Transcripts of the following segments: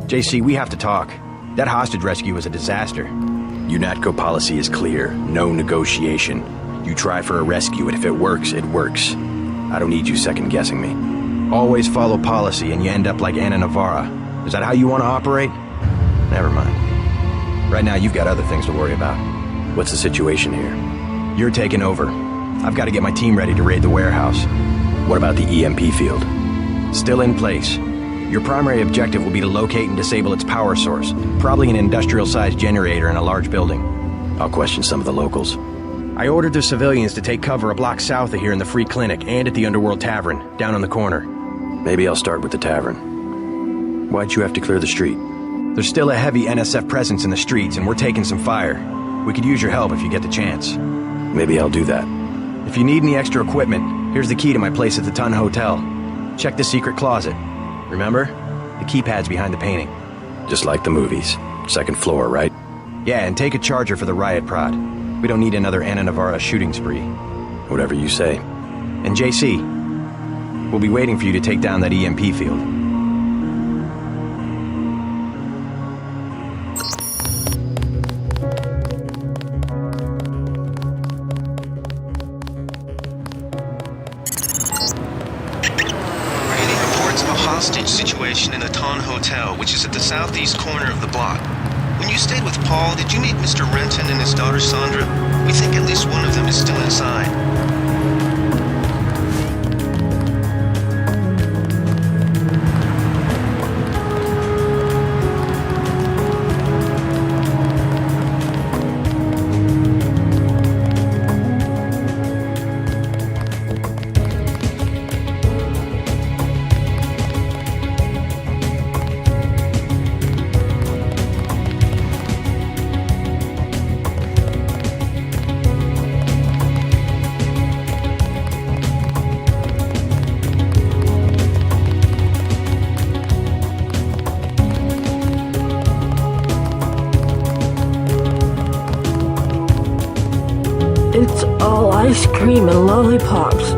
JC, we have to talk. That hostage rescue was a disaster. UNATCO policy is clear. No negotiation. You try for a rescue, and if it works, it works. I don't need you second-guessing me. Always follow policy, and you end up like Anna Navarra. Is that how you want to operate? Never mind. Right now, you've got other things to worry about. What's the situation here? You're taking over. I've got to get my team ready to raid the warehouse. What about the EMP field? Still in place. Your primary objective will be to locate and disable its power source, probably an industrial-sized generator in a large building. I'll question some of the locals. I ordered the civilians to take cover a block south of here in the Free Clinic and at the Underworld Tavern, down on the corner. Maybe I'll start with the tavern. Why'd you have to clear the street? There's still a heavy NSF presence in the streets, and we're taking some fire. We could use your help if you get the chance. Maybe I'll do that. If you need any extra equipment, here's the key to my place at the Ton Hotel. Check the secret closet. Remember? The keypad's behind the painting. Just like the movies. Second floor, right? Yeah, and take a charger for the riot prod. We don't need another Anna Navarra shooting spree. Whatever you say. And JC, we'll be waiting for you to take down that EMP field. Hostage situation in the Ton Hotel, which is at the southeast corner of the block. When you stayed with Paul, did you meet Mr. Renton and his daughter Sandra? We think at least one of them is still inside. It's all ice cream and lollipops.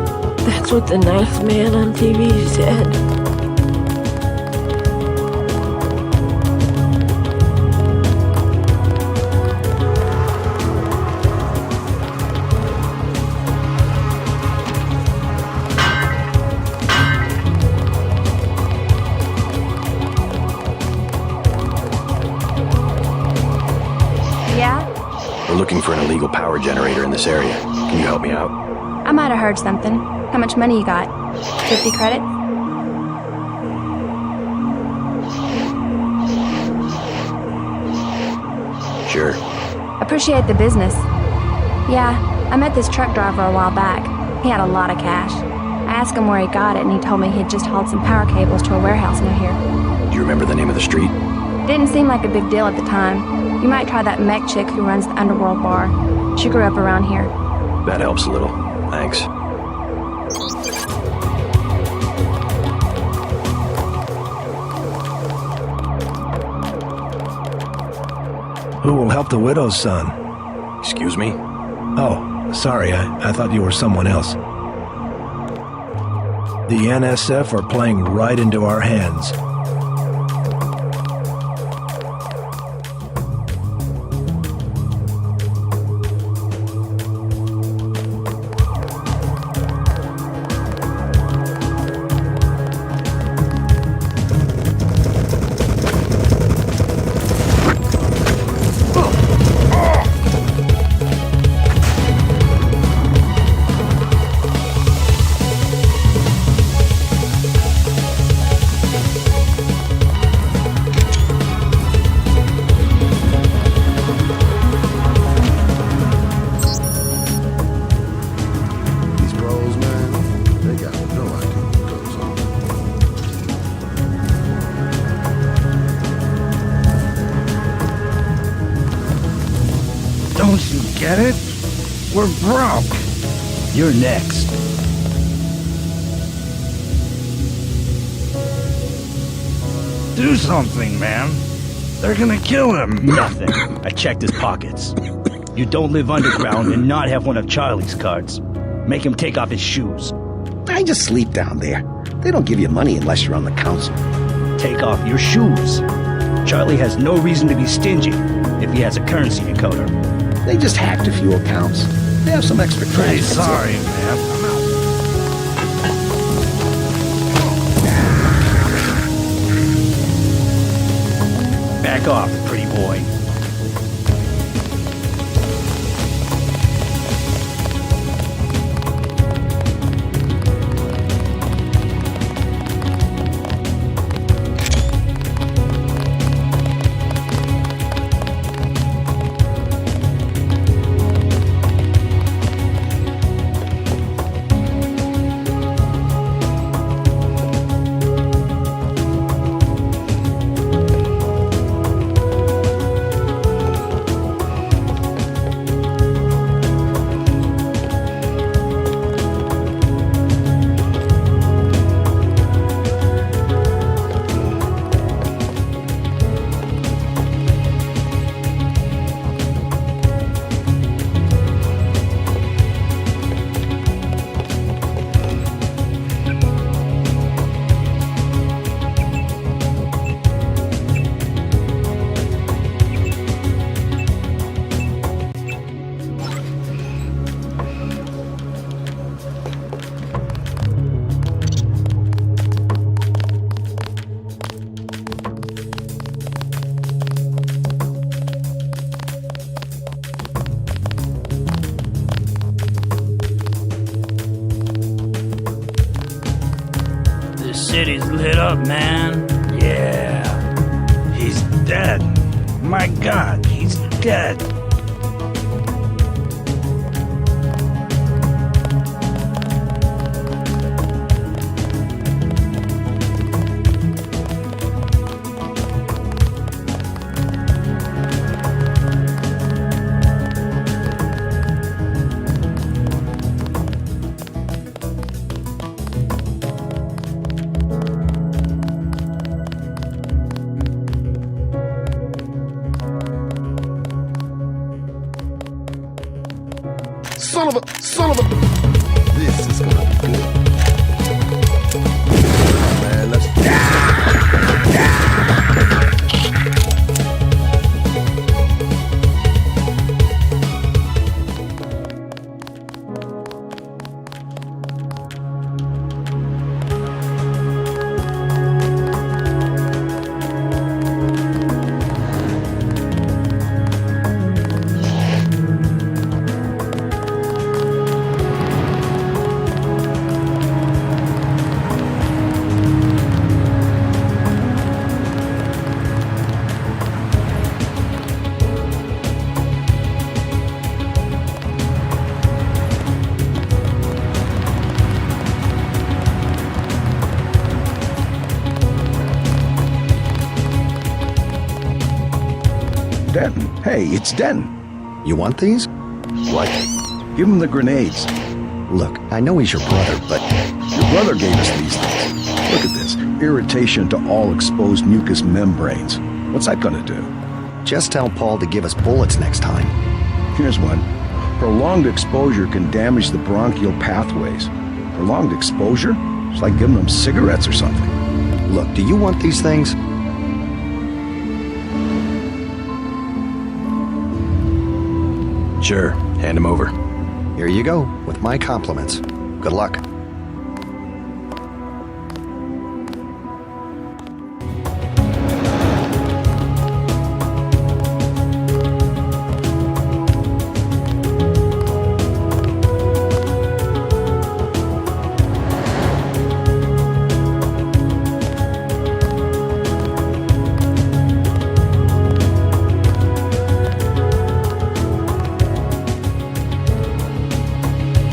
That's what the nice man on TV said. Yeah? We're looking for an illegal power generator in this area. Can you help me out? I might have heard something. How much money you got? 50 credits? Sure. Appreciate the business. Yeah, I met this truck driver a while back. He had a lot of cash. I asked him where he got it, and he told me he'd just hauled some power cables to a warehouse near here. Do you remember the name of the street? Didn't seem like a big deal at the time. You might try that mech chick who runs the Underworld bar. She grew up around here. That helps a little. Thanks. Who will help the widow's son? Excuse me? Oh, sorry, I thought you were someone else. The NSF are playing right into our hands. Don't you get it? We're broke. You're next. Do something, man. They're gonna kill him. Nothing. I checked his pockets. You don't live underground and not have one of Charlie's cards. Make him take off his shoes. I just sleep down there. They don't give you money unless you're on the council. Take off your shoes. Charlie has no reason to be stingy if he has a currency encoder. They just hacked a few accounts. They have some extra Pretty cash. sorry, man. I'm out. Back off, pretty boy. City's lit up, man. Yeah. He's dead. My God, he's dead. Son of a. This is gonna be good. Man, let's. Denton. Hey, it's Denton. You want these? What? Give him the grenades. Look, I know he's your brother, but Your brother gave us these things. Look at this. Irritation to all exposed mucous membranes. What's that gonna do? just tell Paul to give us bullets next time. Here's one. Prolonged exposure can damage the bronchial pathways. Prolonged exposure? It's like giving them cigarettes or something. Look, do you want these things? Sure, hand them over. Here you go, with my compliments. Good luck.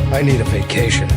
I need a vacation.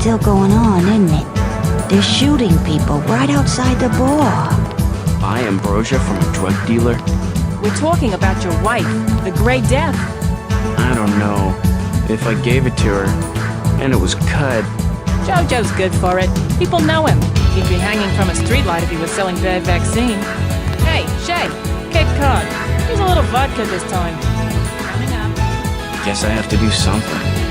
still going on, isn't it? They're shooting people right outside the bar. Buy ambrosia from a drug dealer? We're talking about your wife, the Grey Death. I don't know. If I gave it to her, and it was cut... Jojo's good for it. People know him. He'd be hanging from a streetlight if he was selling bad vaccine. Hey, Shay, Cape Cod. Here's a little vodka this time. Coming up. Guess I have to do something.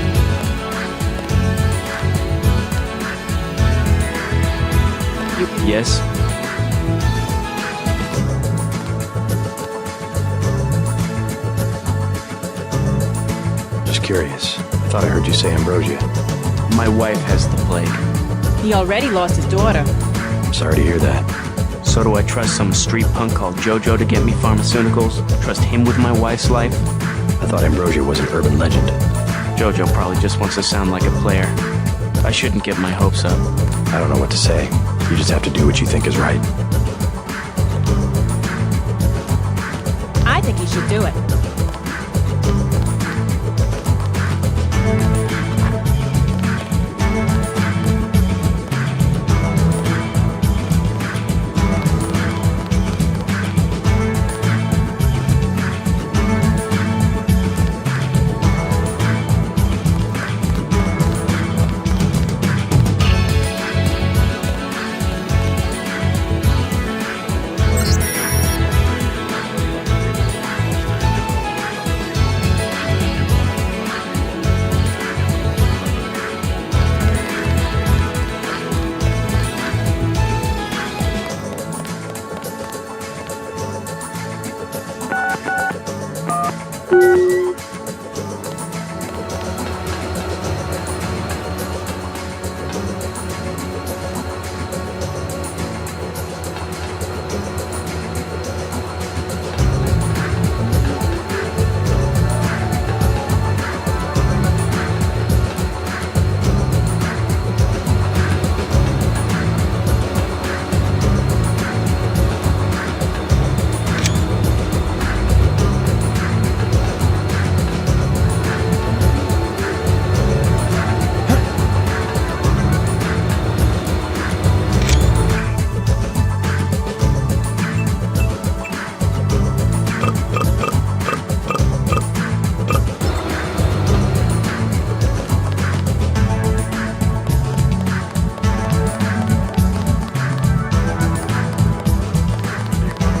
Yes? Just curious. I thought I heard you say ambrosia. My wife has the plague. He already lost his daughter. I'm sorry to hear that. So do I trust some street punk called Jojo to get me pharmaceuticals? Trust him with my wife's life? I thought ambrosia was an urban legend. Jojo probably just wants to sound like a player. I shouldn't get my hopes up. I don't know what to say. You just have to do what you think is right. I think he should do it.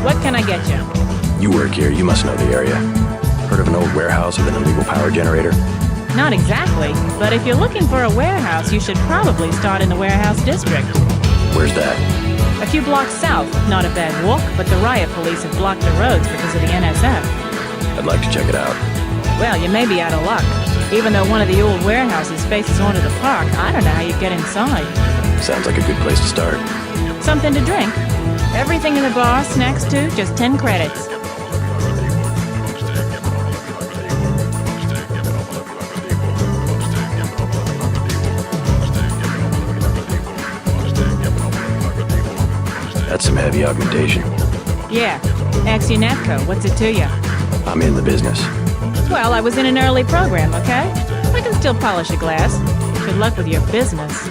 What can I get you? You work here, you must know the area. Heard of an old warehouse with an illegal power generator? Not exactly, but if you're looking for a warehouse, you should probably start in the warehouse district. Where's that? A few blocks south. Not a bad walk, but the riot police have blocked the roads because of the NSF. I'd like to check it out. Well, you may be out of luck. Even though one of the old warehouses faces onto the park, I don't know how you get inside. Sounds like a good place to start. Something to drink. Everything in the bar, snacks too, just 10 credits. That's some heavy augmentation. Yeah. Axionetco, what's it to you? I'm in the business. Well, I was in an early program, okay? I can still polish a glass. Good luck with your business.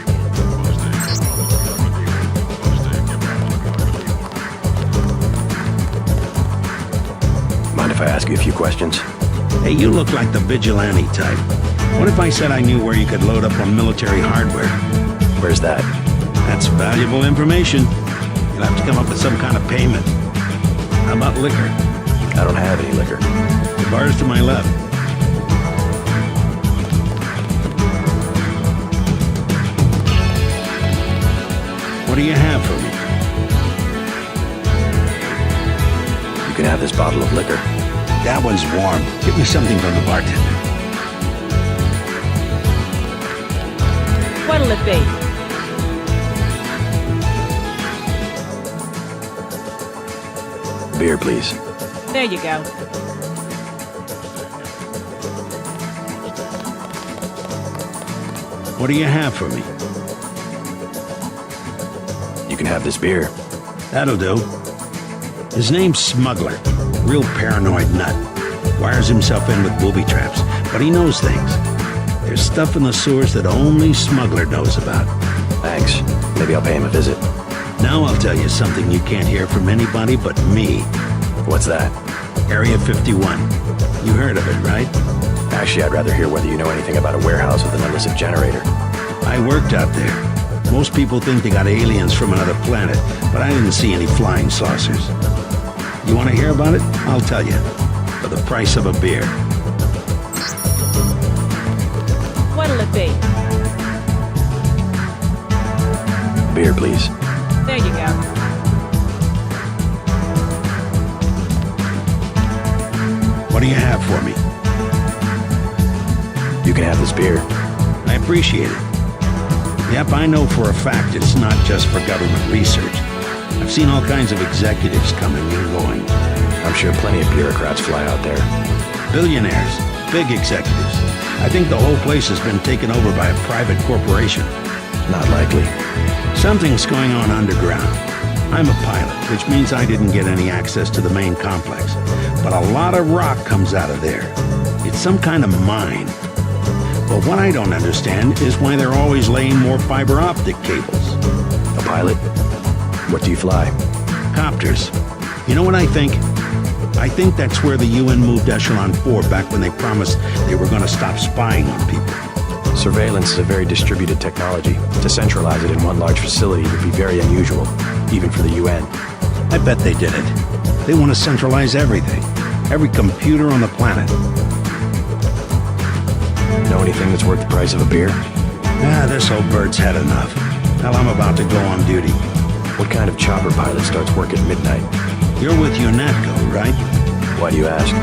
Mind if I ask you a few questions? Hey, you look like the vigilante type. What if I said I knew where you could load up on military hardware? Where's that? That's valuable information. You'll have to come up with some kind of payment. How about liquor? I don't have any liquor. The bar's to my left. What do you have for me? You can have this bottle of liquor. That one's warm. Give me something from the bartender. What'll it be? Beer, please. There you go. What do you have for me? You can have this beer. That'll do. His name's Smuggler. Real paranoid nut. Wires himself in with booby traps, but he knows things. There's stuff in the sewers that only Smuggler knows about. Thanks. Maybe I'll pay him a visit. Now I'll tell you something you can't hear from anybody but me. What's that? Area 51. You heard of it, right? Actually, I'd rather hear whether you know anything about a warehouse with an illicit generator. I worked out there. Most people think they got aliens from another planet, but I didn't see any flying saucers. You want to hear about it? I'll tell you. For the price of a beer. What'll it be? Beer, please. There you go. What do you have for me? You can have this beer. I appreciate it. Yep, I know for a fact it's not just for government research. I've seen all kinds of executives coming and going. I'm sure plenty of bureaucrats fly out there. Billionaires, big executives. I think the whole place has been taken over by a private corporation. Not likely. Something's going on underground. I'm a pilot, which means I didn't get any access to the main complex. But a lot of rock comes out of there. It's some kind of mine. But what I don't understand is why they're always laying more fiber optic cables. A pilot? What do you fly? Copters. You know what I think? I think that's where the UN moved Echelon 4 back when they promised they were going to stop spying on people. Surveillance is a very distributed technology. To centralize it in one large facility would be very unusual, even for the UN. I bet they did it. They want to centralize everything. Every computer on the planet. Know anything that's worth the price of a beer? This old bird's had enough. Hell, I'm about to go on duty. What kind of chopper pilot starts work at midnight? You're with UNATCO, right? Why do you ask?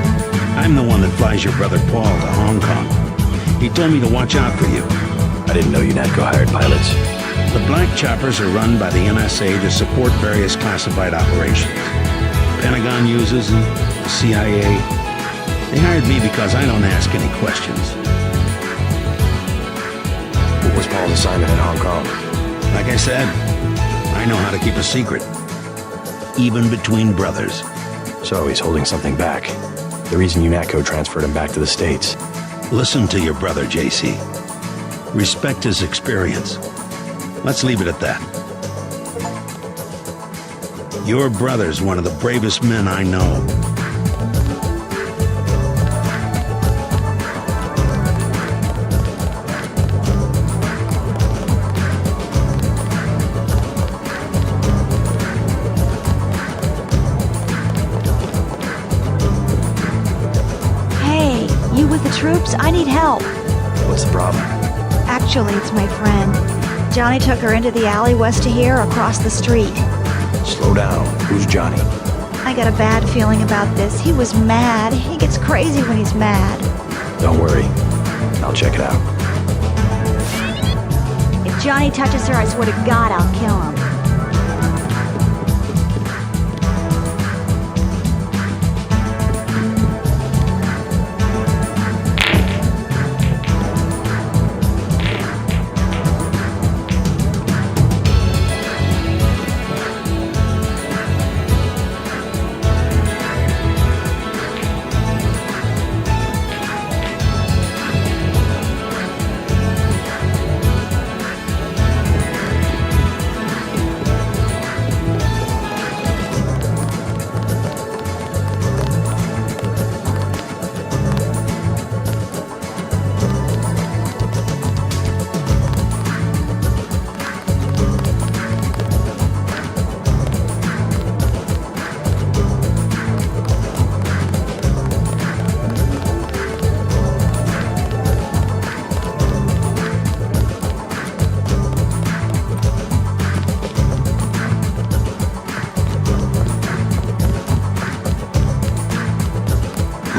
I'm the one that flies your brother Paul to Hong Kong. He told me to watch out for you. I didn't know UNATCO hired pilots. The black choppers are run by the NSA to support various classified operations. Pentagon uses and the CIA. They hired me because I don't ask any questions. What was Paul's assignment in Hong Kong? Like I said, I know how to keep a secret. Even between brothers. So he's holding something back. The reason UNATCO transferred him back to the States. Listen to your brother, JC. Respect his experience. Let's leave it at that. Your brother's one of the bravest men I know. Troops, I need help. What's the problem? Actually, it's my friend. Johnny took her into the alley west of here, across the street. Slow down. Who's Johnny? I got a bad feeling about this. He was mad. He gets crazy when he's mad. Don't worry. I'll check it out. If Johnny touches her, I swear to God I'll kill him.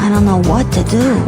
I don't know what to do.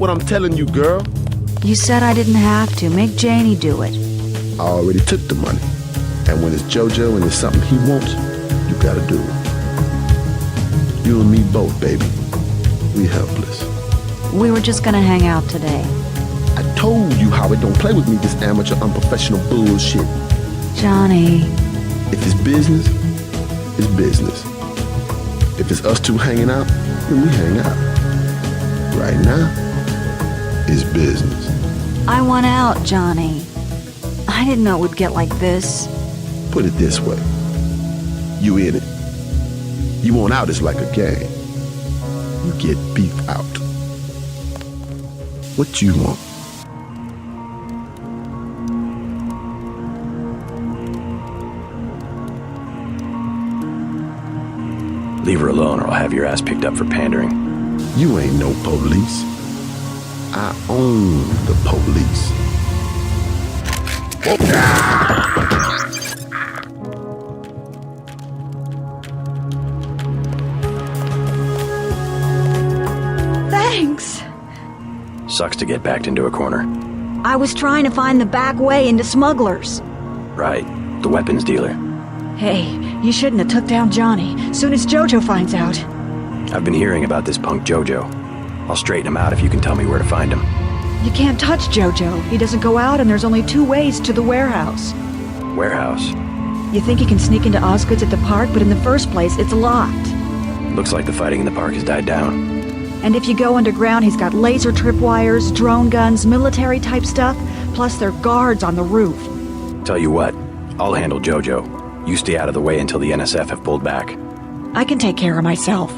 what I'm telling you, girl. You said I didn't have to. Make Janie do it. I already took the money. And when it's JoJo and it's something he wants, you gotta do it. You and me both, baby. We helpless. We were just gonna hang out today. I told you how it don't play with me, this amateur unprofessional bullshit. Johnny. If it's business, it's business. If it's us two hanging out, then we hang out. Right now, it's business. I want out, Johnny. I didn't know it would get like this. Put it this way. You in it. You want out is like a game. You get beef out. What you want? Leave her alone or I'll have your ass picked up for pandering. You ain't no police. I own the police. Thanks. Sucks to get backed into a corner. I was trying to find the back way into smugglers. Right, the weapons dealer. Hey, you shouldn't have took down Johnny. Soon as JoJo finds out. I've been hearing about this punk JoJo. I'll straighten him out if you can tell me where to find him. You can't touch JoJo. He doesn't go out and there's only 2 ways to the warehouse. Warehouse? You think he can sneak into Osgood's at the park, but in the first place, it's locked. Looks like the fighting in the park has died down. And if you go underground, he's got laser tripwires, drone guns, military-type stuff, plus there are guards on the roof. Tell you what, I'll handle JoJo. You stay out of the way until the NSF have pulled back. I can take care of myself.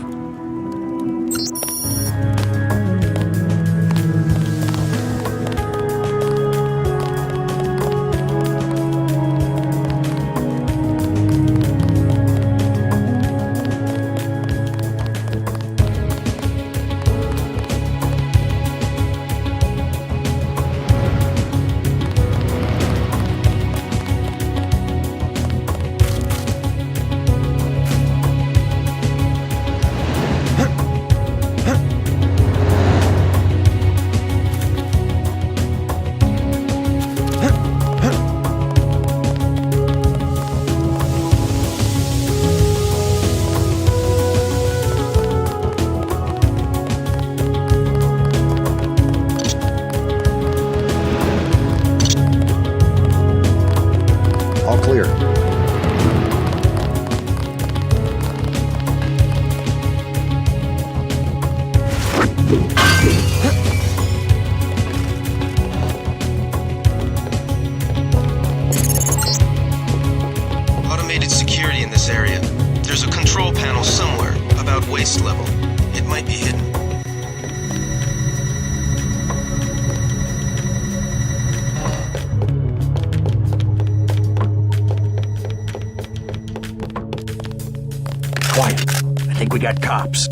All clear. Automated security in this area. There's a control panel somewhere, about waist level. It might be hidden. Quiet. I think we got cops.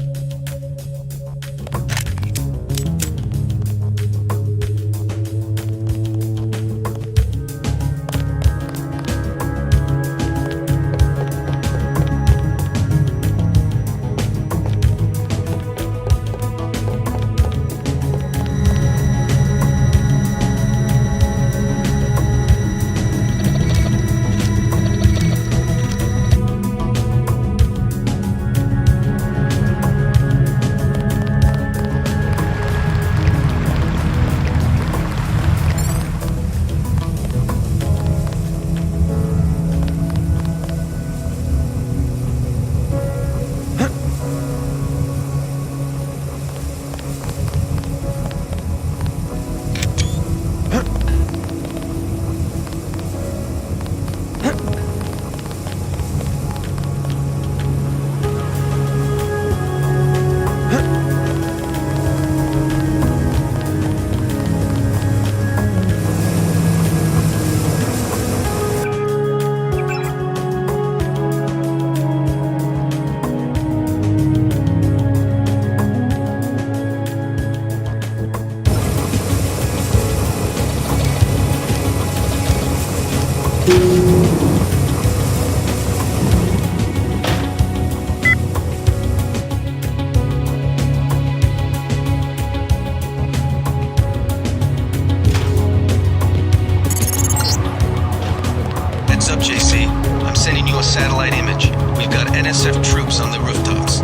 Heads up, JC. I'm sending you a satellite image. We've got NSF troops on the rooftops.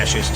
fascist.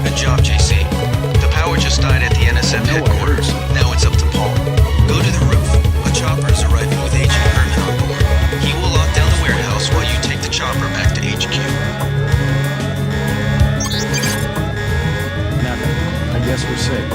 Good job, JC. The power just died at the NSF headquarters. Now it's up to Paul. Go to the roof. A chopper is arriving with Agent Herman on board. He will lock down the warehouse while you take the chopper back to HQ. Nothing. I guess we're safe.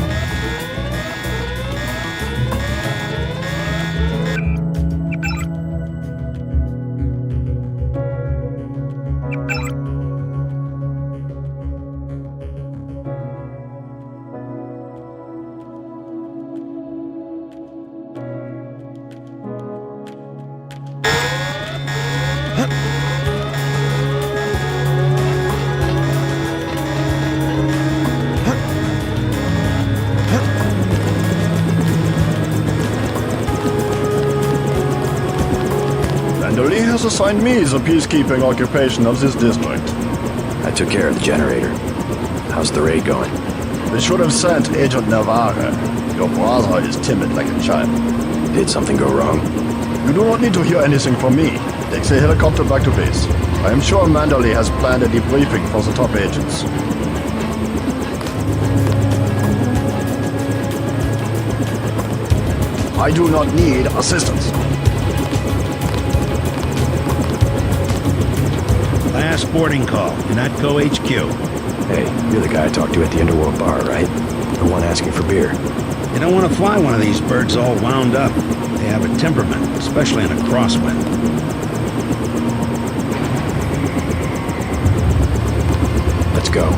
Mandoli has assigned me the peacekeeping occupation of this district. I took care of the generator. How's the raid going? They should have sent Agent Navarre. Your brother is timid like a child. Did something go wrong? You do not need to hear anything from me. Take the helicopter back to base. I am sure Mandoli has planned a debriefing for the top agents. I do not need assistance. Last boarding call, Unatco HQ. Hey, you're the guy I talked to at the Underworld bar, right? The one asking for beer. You don't want to fly one of these birds all wound up. They have a temperament, especially in a crosswind. Let's go.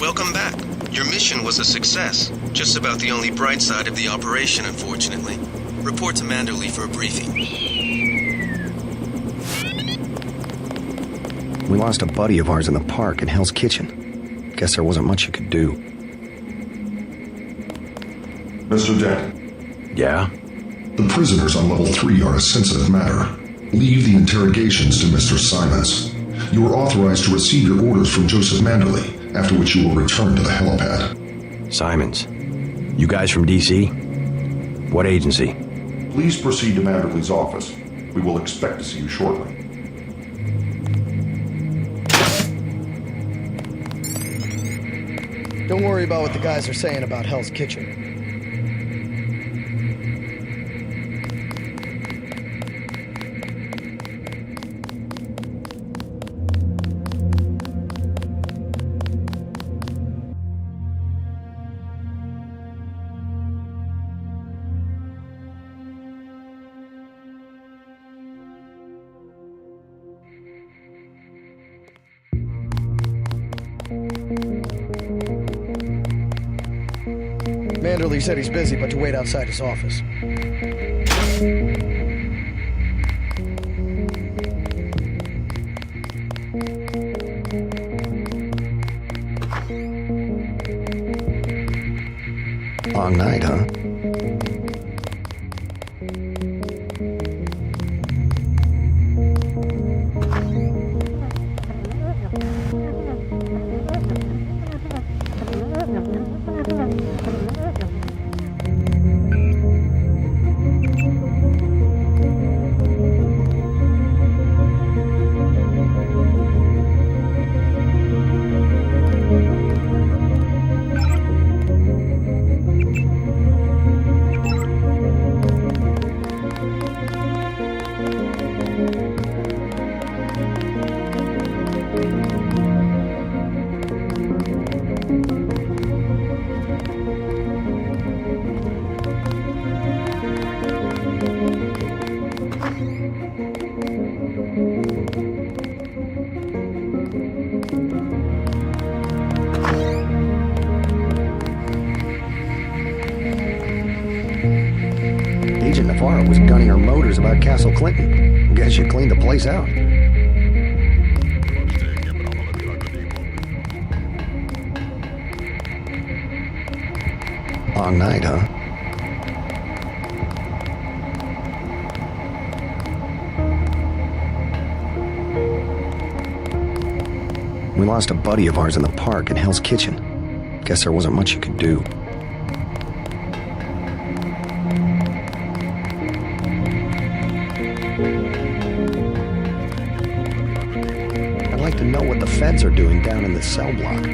Welcome back. Your mission was a success. Just about the only bright side of the operation, unfortunately. Report to Mandoli for a briefing. We lost a buddy of ours in the park in Hell's Kitchen. Guess there wasn't much you could do. Mr. Dent. Yeah? The prisoners on level 3 are a sensitive matter. Leave the interrogations to Mr. Simons. You are authorized to receive your orders from Joseph Mandoli, after which you will return to the helipad. Simons. You guys from DC? What agency? Please proceed to Mandoli's office. We will expect to see you shortly. Don't worry about what the guys are saying about Hell's Kitchen. Mandoli said he's busy, but to wait outside his office. Long night, huh? Navarro was gunning her motors about Castle Clinton. Guess you cleaned the place out. Long night, huh? We lost a buddy of ours in the park in Hell's Kitchen. Guess there wasn't much you could do. I'd like to know what the feds are doing down in the cell block.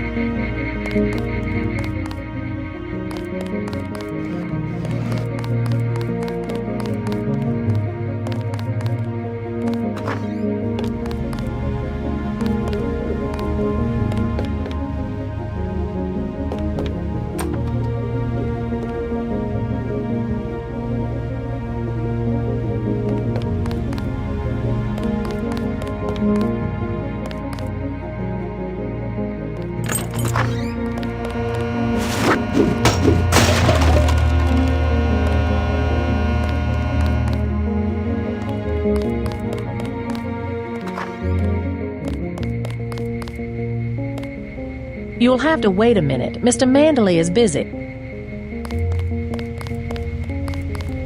You'll have to wait a minute. Mr. Manderley is busy.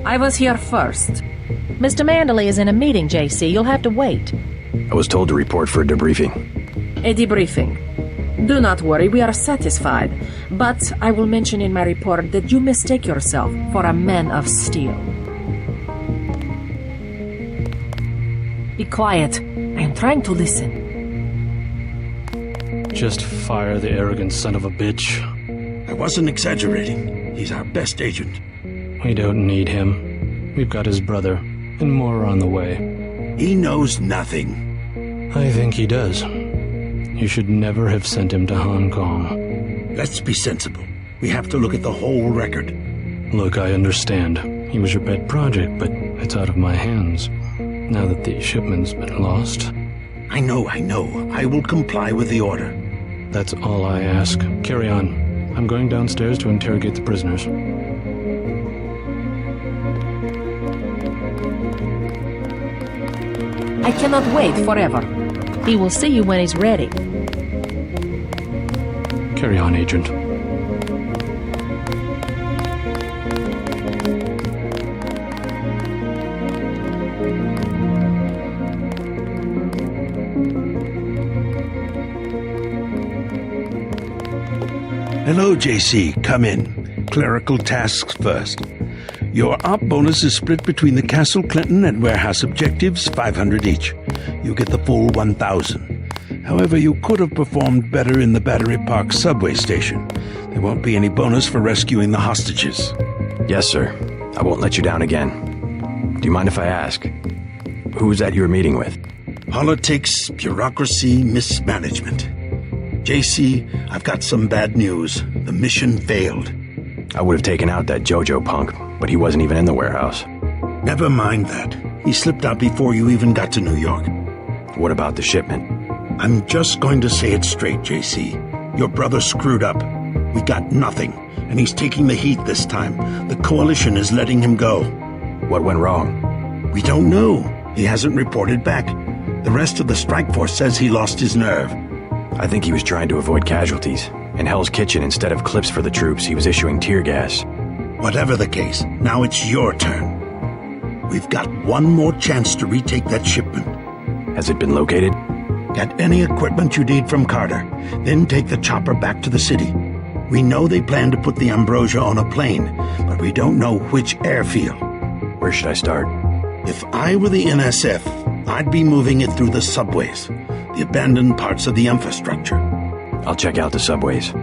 I was here first. Mr. Manderley is in a meeting, JC. You'll have to wait. I was told to report for a debriefing. A debriefing. Do not worry, we are satisfied. But I will mention in my report that you mistake yourself for a man of steel. Be quiet. I am trying to listen. Just fire the arrogant son of a bitch. I wasn't exaggerating. He's our best agent. We don't need him. We've got his brother, and more are on the way. He knows nothing. I think he does. You should never have sent him to Hong Kong. Let's be sensible. We have to look at the whole record. Look, I understand. He was your pet project, but it's out of my hands. Now that the shipment's been lost. I know. I will comply with the order. That's all I ask. Carry on. I'm going downstairs to interrogate the prisoners. I cannot wait forever. He will see you when he's ready. Carry on, Agent. Hello, JC. Come in. Clerical tasks first. Your op bonus is split between the Castle Clinton and warehouse objectives, 500 each. You get the full 1,000. However, you could have performed better in the Battery Park subway station. There won't be any bonus for rescuing the hostages. Yes, sir. I won't let you down again. Do you mind if I ask? Who was that you were meeting with? Politics, bureaucracy, mismanagement. JC, I've got some bad news. The mission failed. I would have taken out that JoJo punk, but he wasn't even in the warehouse. Never mind that. He slipped out before you even got to New York. What about the shipment? I'm just going to say it straight, JC. Your brother screwed up. We got nothing, and he's taking the heat this time. The Coalition is letting him go. What went wrong? We don't know. He hasn't reported back. The rest of the strike force says he lost his nerve. I think he was trying to avoid casualties. In Hell's Kitchen, instead of clips for the troops, he was issuing tear gas. Whatever the case, now it's your turn. We've got one more chance to retake that shipment. Has it been located? Get any equipment you need from Carter, then take the chopper back to the city. We know they plan to put the Ambrosia on a plane, but we don't know which airfield. Where should I start? If I were the NSF, I'd be moving it through the subways, the abandoned parts of the infrastructure. I'll check out the subways.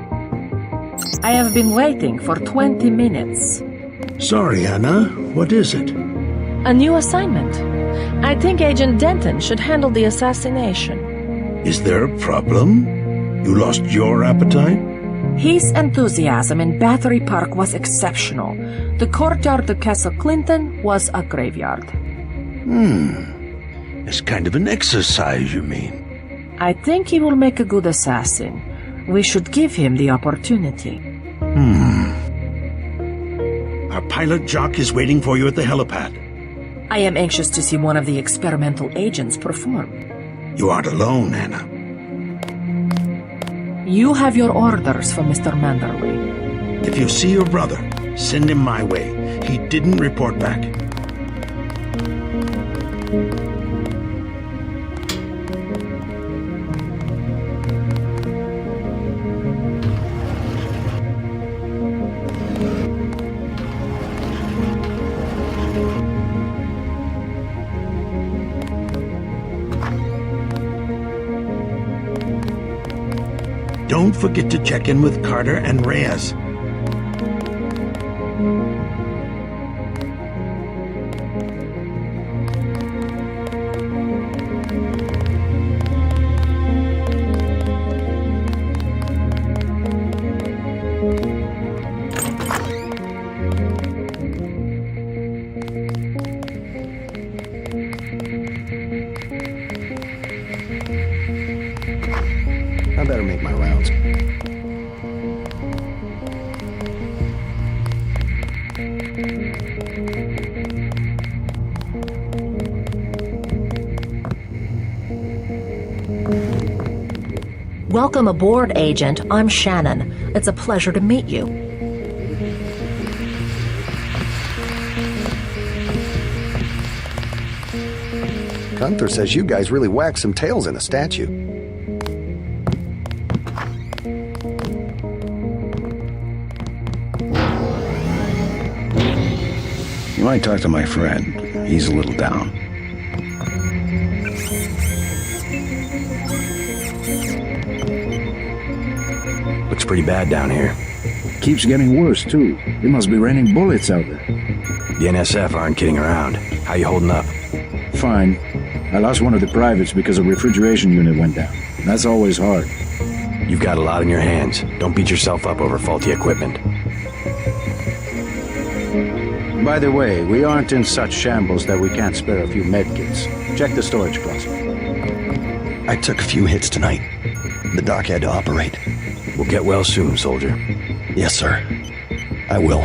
I have been waiting for 20 minutes. Sorry, Anna. What is it? A new assignment. I think Agent Denton should handle the assassination. Is there a problem? You lost your appetite? His enthusiasm in Battery Park was exceptional. The courtyard of Castle Clinton was a graveyard. It's kind of an exercise, you mean? I think he will make a good assassin. We should give him the opportunity. Our pilot Jock is waiting for you at the helipad. I am anxious to see one of the experimental agents perform. You aren't alone, Anna. You have your orders from Mr. Manderley. If you see your brother, send him my way. He didn't report back. Don't forget to check in with Carter and Reyes. I better make my rounds. Welcome aboard, Agent. I'm Shannon. It's a pleasure to meet you. Gunther says you guys really whacked some tails in a statue. You might talk to my friend. He's a little down. Looks pretty bad down here. Keeps getting worse, too. It must be raining bullets out there. The NSF aren't kidding around. How you holding up? Fine. I lost one of the privates because a refrigeration unit went down. That's always hard. You've got a lot on your hands. Don't beat yourself up over faulty equipment. By the way, we aren't in such shambles that we can't spare a few medkits. Check the storage closet. I took a few hits tonight. The doc had to operate. We'll get well soon, soldier. Yes, sir. I will.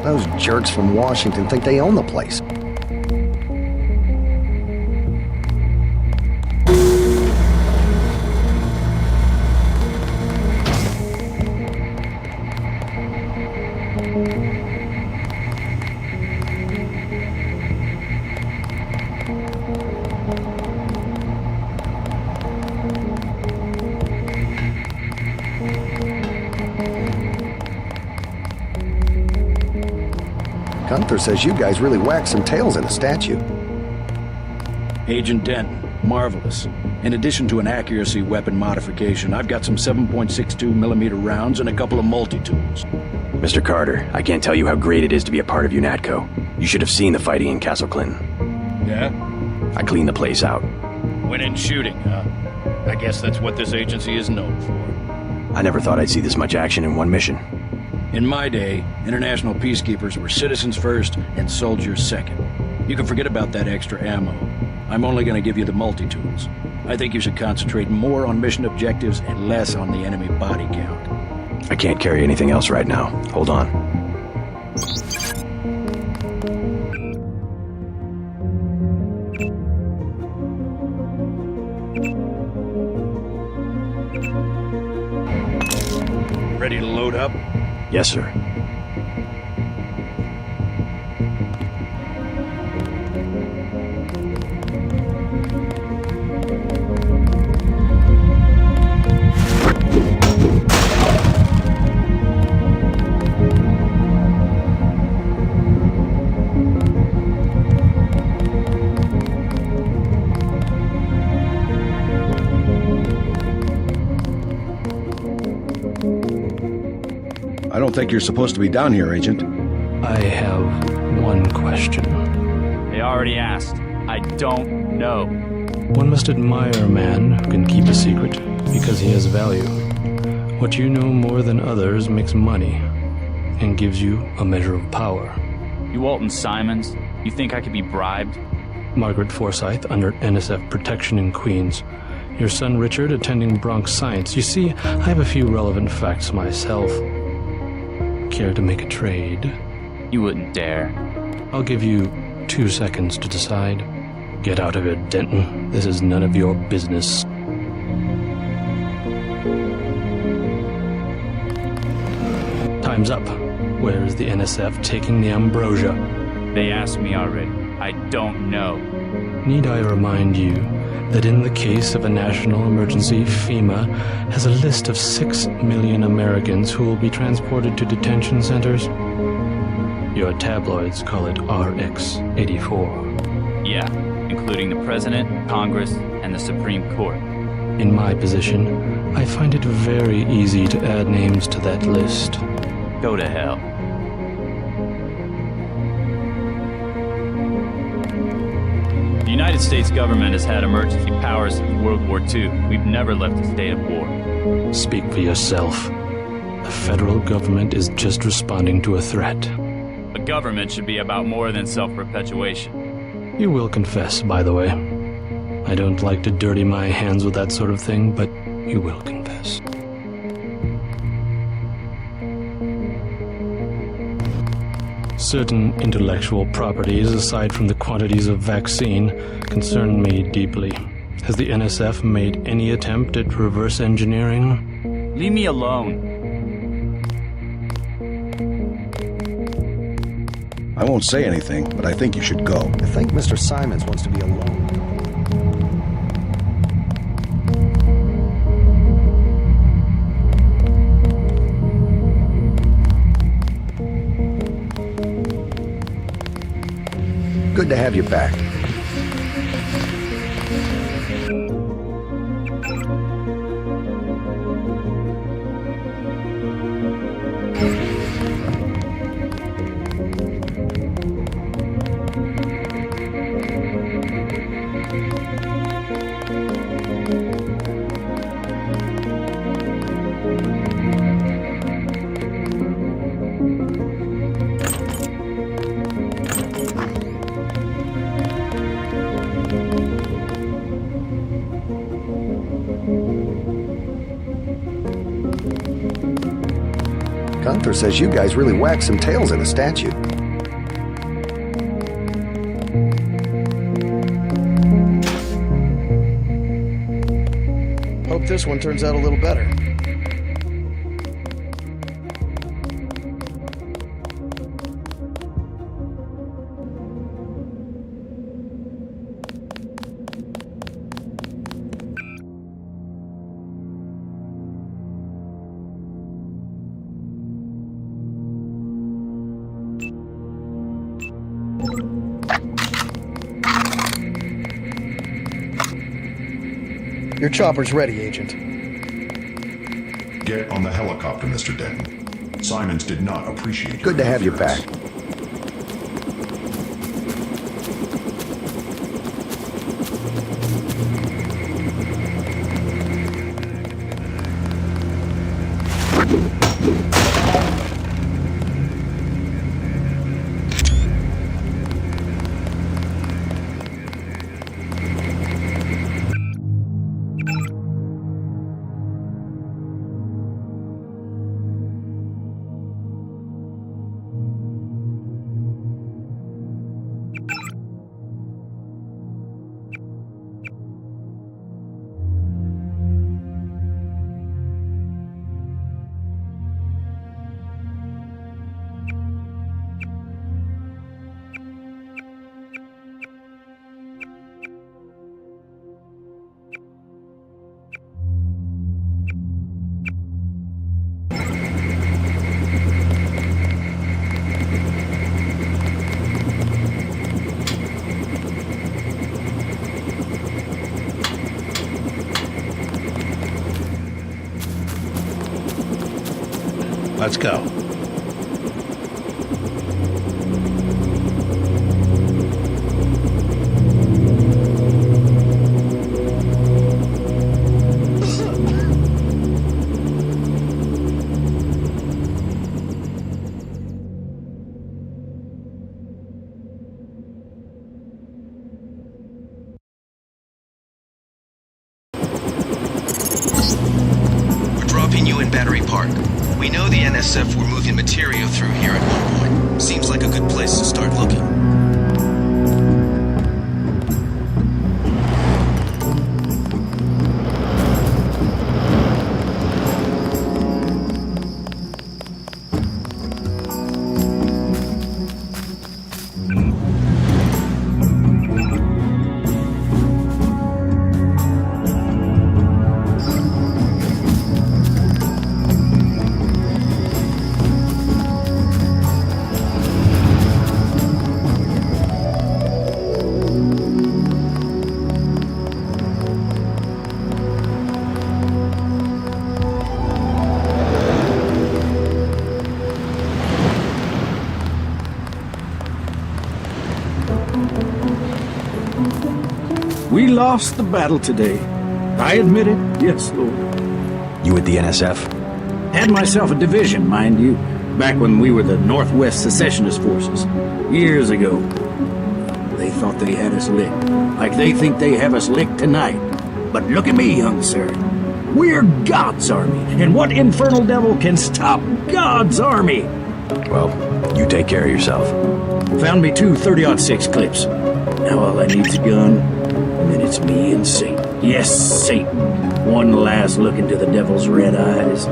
Those jerks from Washington think they own the place. Gunther says you guys really whacked some tails in a statue. Agent Denton, marvelous. In addition to an accuracy weapon modification, I've got some 7.62mm rounds and a couple of multi-tools. Mr. Carter, I can't tell you how great it is to be a part of UNATCO. You should have seen the fighting in Castle Clinton. Yeah? I cleaned the place out. Went in shooting, huh? I guess that's what this agency is known for. I never thought I'd see this much action in one mission. In my day, international peacekeepers were citizens first and soldiers second. You can forget about that extra ammo. I'm only going to give you the multi-tools. I think you should concentrate more on mission objectives and less on the enemy body count. I can't carry anything else right now. Hold on. Ready to load up? Yes, sir. I don't think you're supposed to be down here, Agent. I have one question. They already asked. I don't know. One must admire a man who can keep a secret because he has value. What you know more than others makes money and gives you a measure of power. You Walton Simons? You think I could be bribed? Margaret Forsyth under NSF protection in Queens. Your son Richard attending Bronx Science. You see, I have a few relevant facts myself. Care to make a trade? You wouldn't dare. I'll give you 2 seconds to decide. Get out of here, Denton. This is none of your business. Time's up. Where is the NSF taking the ambrosia? They asked me already. I don't know. Need I remind you that in the case of a national emergency, FEMA has a list of 6 million Americans who will be transported to detention centers? Your tabloids call it RX-84. Yeah, including the President, Congress, and the Supreme Court. In my position, I find it very easy to add names to that list. Go to hell. The United States government has had emergency powers since World War II. We've never left a state of war. Speak for yourself. The federal government is just responding to a threat. A government should be about more than self-perpetuation. You will confess, by the way. I don't like to dirty my hands with that sort of thing, but you will confess. Certain intellectual properties, aside from the quantities of vaccine, concern me deeply. Has the NSF made any attempt at reverse engineering? Leave me alone. I won't say anything, but I think you should go. I think Mr. Simons wants to be alone. Good to have you back. Gunther says you guys really whacked some tails in a statue. Hope this one turns out a little better. Your chopper's ready, Agent. Get on the helicopter, Mr. Denton. Simons did not appreciate Good to have you back. Let's go. We're dropping you in Battery Park. We know the NSF were moving material through here at one point. Seems like a good place to start looking. We lost the battle today. I admit it. Yes, Lord. You with the NSF? Had myself a division, mind you, back when we were the Northwest Secessionist Forces. Years ago. They thought they had us licked. Like they think they have us licked tonight. But look at me, young sir. We're God's army. And what infernal devil can stop God's army? Well, you take care of yourself. Found me two 30-06 clips. Now all I need's a gun, and then it's me and Satan. Yes, Satan. One last look into the devil's red eyes.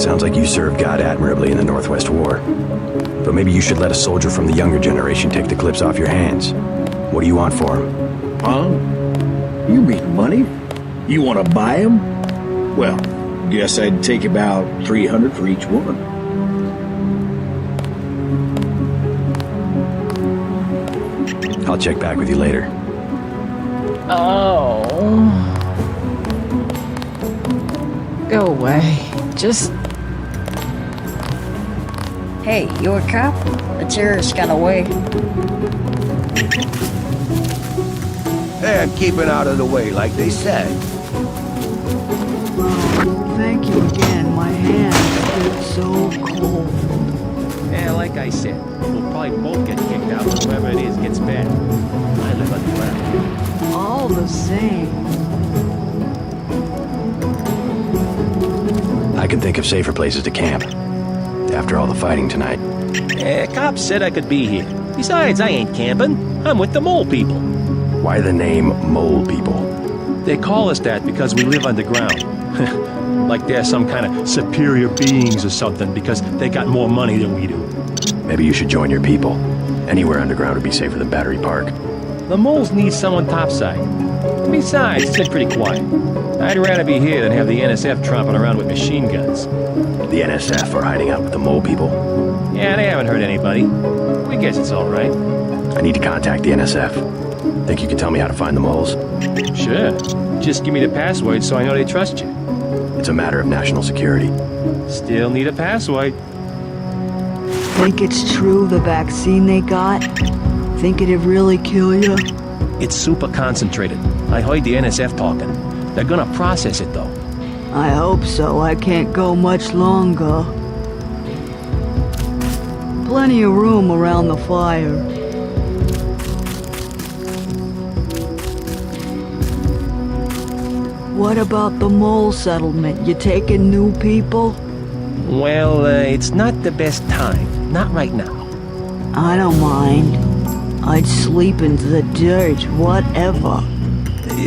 Sounds like you served God admirably in the Northwest War. But maybe you should let a soldier from the younger generation take the clips off your hands. What do you want for him? Huh? You mean money? You want to buy them? Well, guess I'd take about 300 for each one. I'll check back with you later. Oh. Go away. Just... Hey, you a cop? The terrorist got away. And keeping out of the way, like they said. Thank you again. My hand is so cold. Yeah, like I said, we'll probably both get kicked out when whoever it is gets bad. I live underground. All the same. I can think of safer places to camp. After all the fighting tonight. Cops said I could be here. Besides, I ain't camping. I'm with the mole people. Why the name Mole People? They call us that because we live underground. Like they're some kind of superior beings or something because they got more money than we do. Maybe you should join your people. Anywhere underground would be safer than Battery Park. The moles need someone topside. Besides, it's been pretty quiet. I'd rather be here than have the NSF tromping around with machine guns. The NSF are hiding out with the Mole People? Yeah, they haven't hurt anybody. We guess it's all right. I need to contact the NSF. Think you could tell me how to find the moles? Sure. Just give me the password so I know they trust you. It's a matter of national security. Still need a password. Think it's true, the vaccine they got? Think it'd really kill you? It's super concentrated. I heard the NSF talking. They're gonna process it, though. I hope so. I can't go much longer. Plenty of room around the fire. What about the mole settlement? You taking new people? Well, it's not the best time. Not right now. I don't mind. I'd sleep into the dirt, whatever.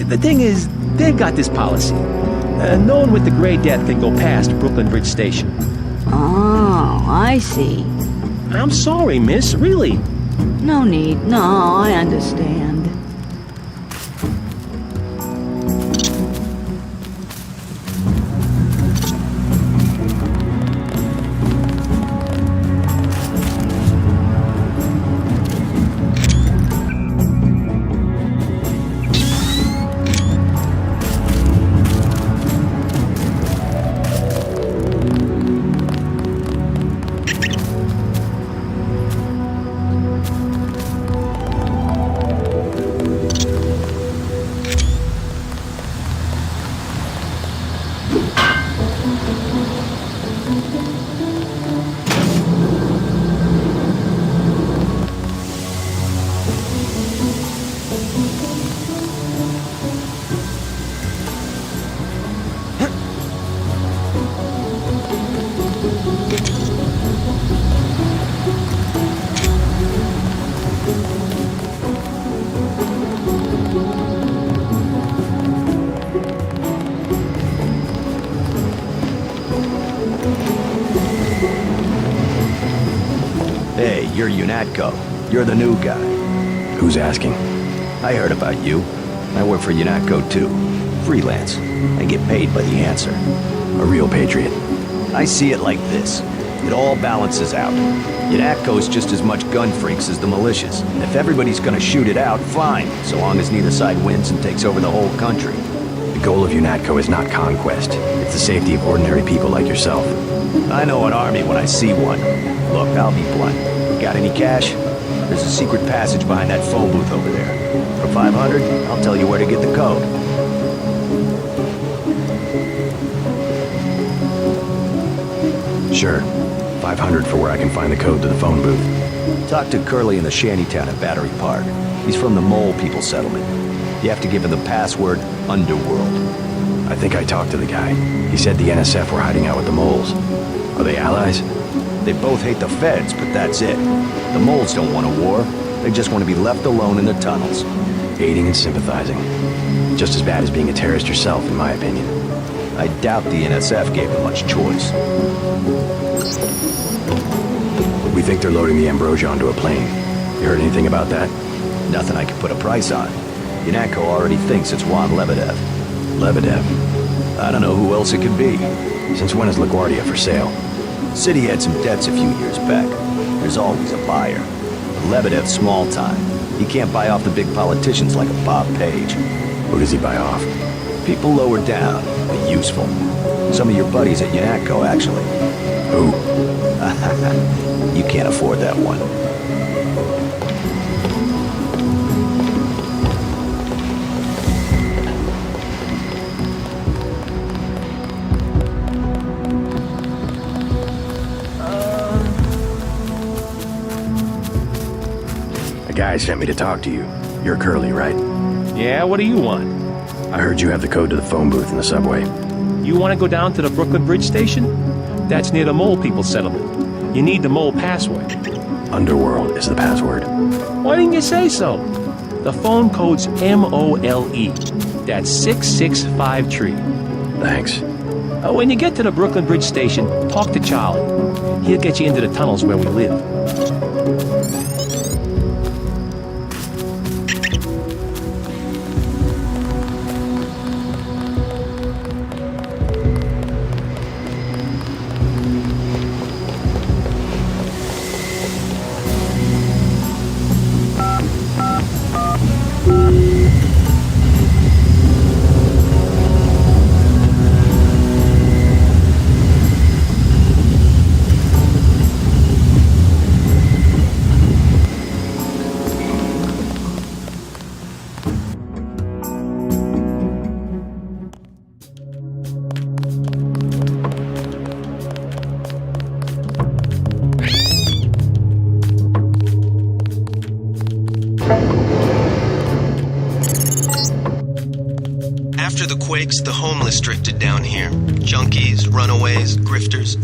The thing is, they've got this policy. No one with the Gray Death can go past Brooklyn Bridge Station. Oh, I see. I'm sorry, miss, really. No need. No, I understand. Hey, you're UNATCO. You're the new guy. Who's asking? I heard about you. I work for UNATCO too. Freelance. I get paid by the answer. A real patriot. I see it like this. It all balances out. UNATCO's just as much gun freaks as the militias. And if everybody's gonna shoot it out, fine, so long as neither side wins and takes over the whole country. The goal of UNATCO is not conquest. It's the safety of ordinary people like yourself. I know an army when I see one. Look, I'll be blunt. Got any cash? There's a secret passage behind that phone booth over there. For 500, I'll tell you where to get the code. Sure. 500 for where I can find the code to the phone booth. Talk to Curly in the shantytown at Battery Park. He's from the Mole People Settlement. You have to give him the password, Underworld. I think I talked to the guy. He said the NSF were hiding out with the moles. Are they allies? They both hate the feds, but that's it. The moles don't want a war. They just want to be left alone in the tunnels. Aiding and sympathizing. Just as bad as being a terrorist yourself, in my opinion. I doubt the NSF gave them much choice. We think they're loading the Ambrosia onto a plane. You heard anything about that? Nothing I can put a price on. UNATCO already thinks it's Juan Lebedev. Lebedev? I don't know who else it could be. Since when is LaGuardia for sale? City had some debts a few years back. There's always a buyer. But Lebedev's small time. He can't buy off the big politicians like a Bob Page. Who does he buy off? People lower down, but useful. Some of your buddies at UNATCO, actually. Who? You can't afford that one. The guy sent me to talk to you. You're Curly, right? Yeah, what do you want? I heard you have the code to the phone booth in the subway. You want to go down to the Brooklyn Bridge Station? That's near the Mole People Settlement. You need the Mole password. Underworld is the password. Why didn't you say so? The phone code's MOLE. That's 665-tree. Thanks. When you get to the Brooklyn Bridge Station, talk to Charlie. He'll get you into the tunnels where we live. After the quakes, the homeless drifted down here. Junkies, runaways, grifters.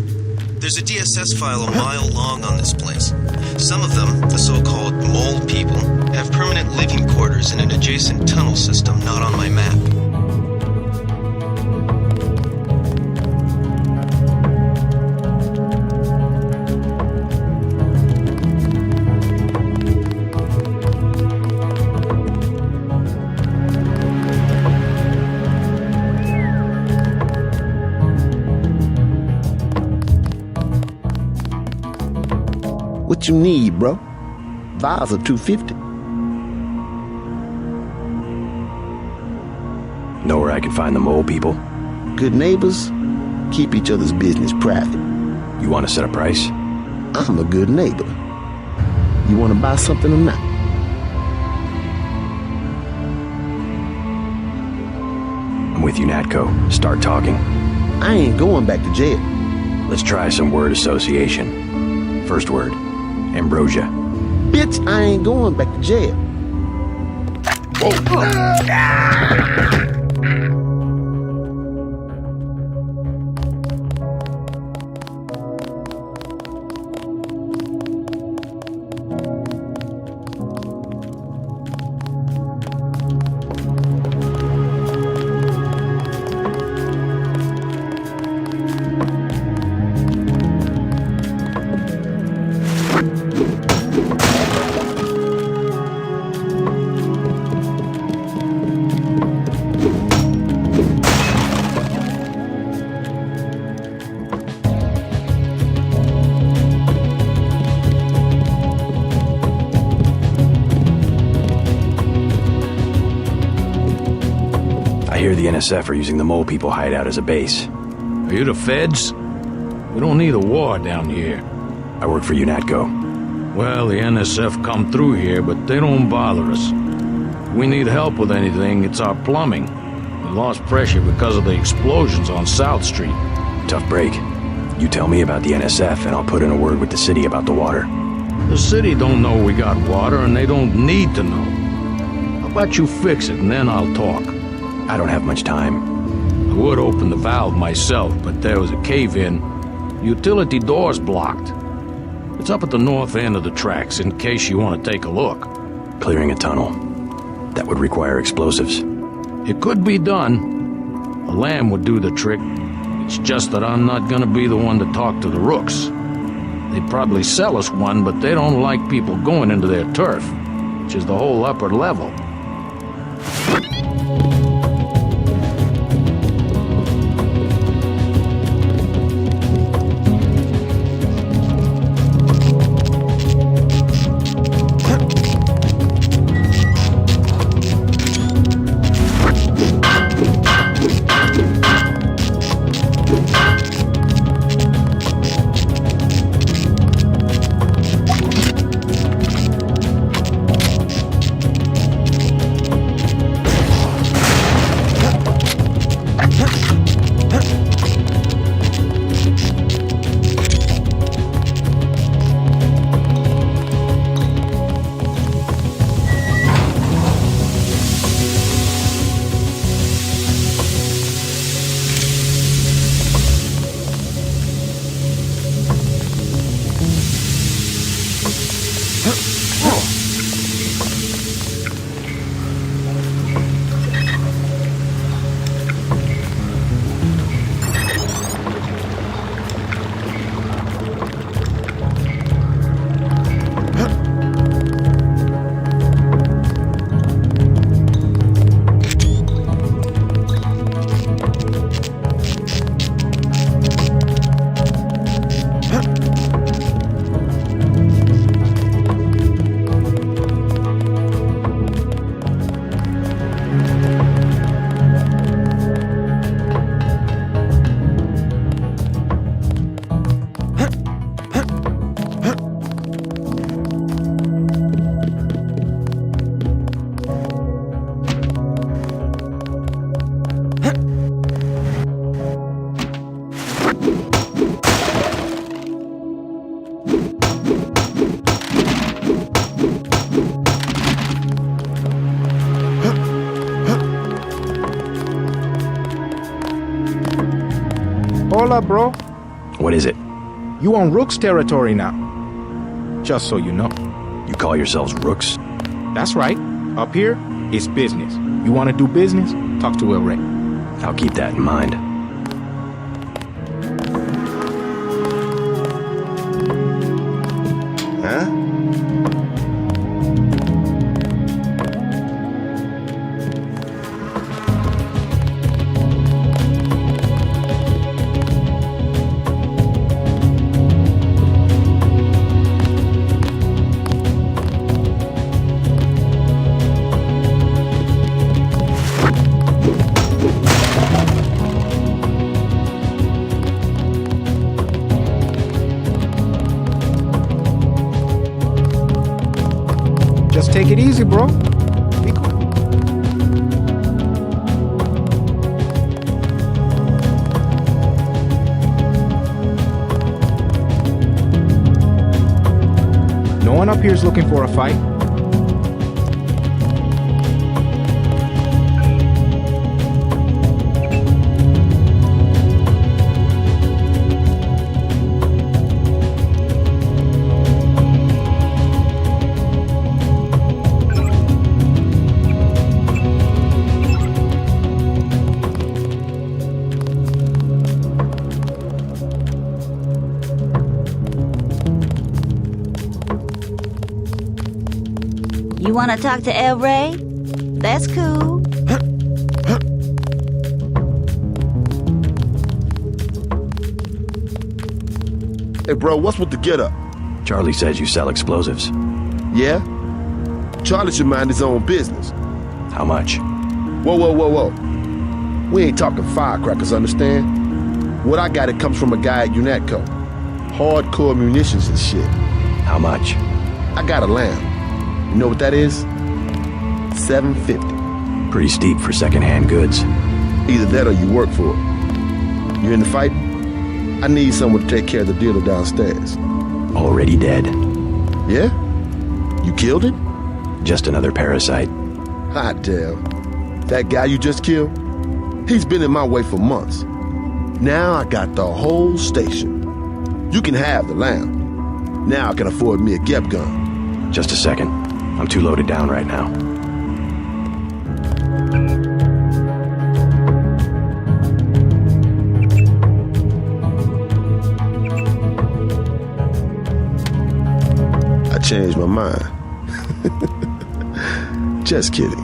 There's a DSS file a mile long on this place. Some of them, the so-called mole people, have permanent living quarters in an adjacent tunnel system not on my map. What you need, bro? Vials are $250. Know where I can find the mole people? Good neighbors keep each other's business private. You want to set a price? I'm a good neighbor. You want to buy something or not? I'm with you, Natko. Start talking. I ain't going back to jail. Let's try some word association. First word, ambrosia. Bitch, I ain't going back to jail. Whoa. I hear the NSF are using the mole people hideout as a base. Are you the feds? We don't need a war down here. I work for UNATCO. Well, the NSF come through here, but they don't bother us. If we need help with anything, it's our plumbing. We lost pressure because of the explosions on South Street. Tough break. You tell me about the NSF and I'll put in a word with the city about the water. The city don't know we got water and they don't need to know. How about you fix it and then I'll talk? I don't have much time. I would open the valve myself, but there was a cave-in. The utility door's blocked. It's up at the north end of the tracks in case you want to take a look. Clearing a tunnel. That would require explosives. It could be done. A lamb would do the trick. It's just that I'm not gonna be the one to talk to the rooks. They'd probably sell us one, but they don't like people going into their turf, which is the whole upper level. hold up, bro. What is it? You on Rook's territory now. Just so you know. You call yourselves Rooks? That's right. Up here, it's business. You want to do business? Talk to El Rey. I'll keep that in mind. Huh? Just take it easy, bro. Be cool. No one up here is looking for a fight. You want to talk to El Rey? That's cool. Hey, bro, what's with the get-up? Charlie says you sell explosives. Yeah? Charlie should mind his own business. How much? Whoa, whoa, whoa, whoa. We ain't talking firecrackers, understand? What I got, it comes from a guy at UNATCO. Hardcore munitions and shit. How much? I got a lamb. You know what that is? $750. Pretty steep for secondhand goods. Either that or you work for it. You in the fight? I need someone to take care of the dealer downstairs. Already dead. Yeah? You killed it? Just another parasite. Hot damn. That guy you just killed? He's been in my way for months. Now I got the whole station. You can have the lamb. Now I can afford me a Gep gun. Just a second. I'm too loaded down right now. I changed my mind. Just kidding.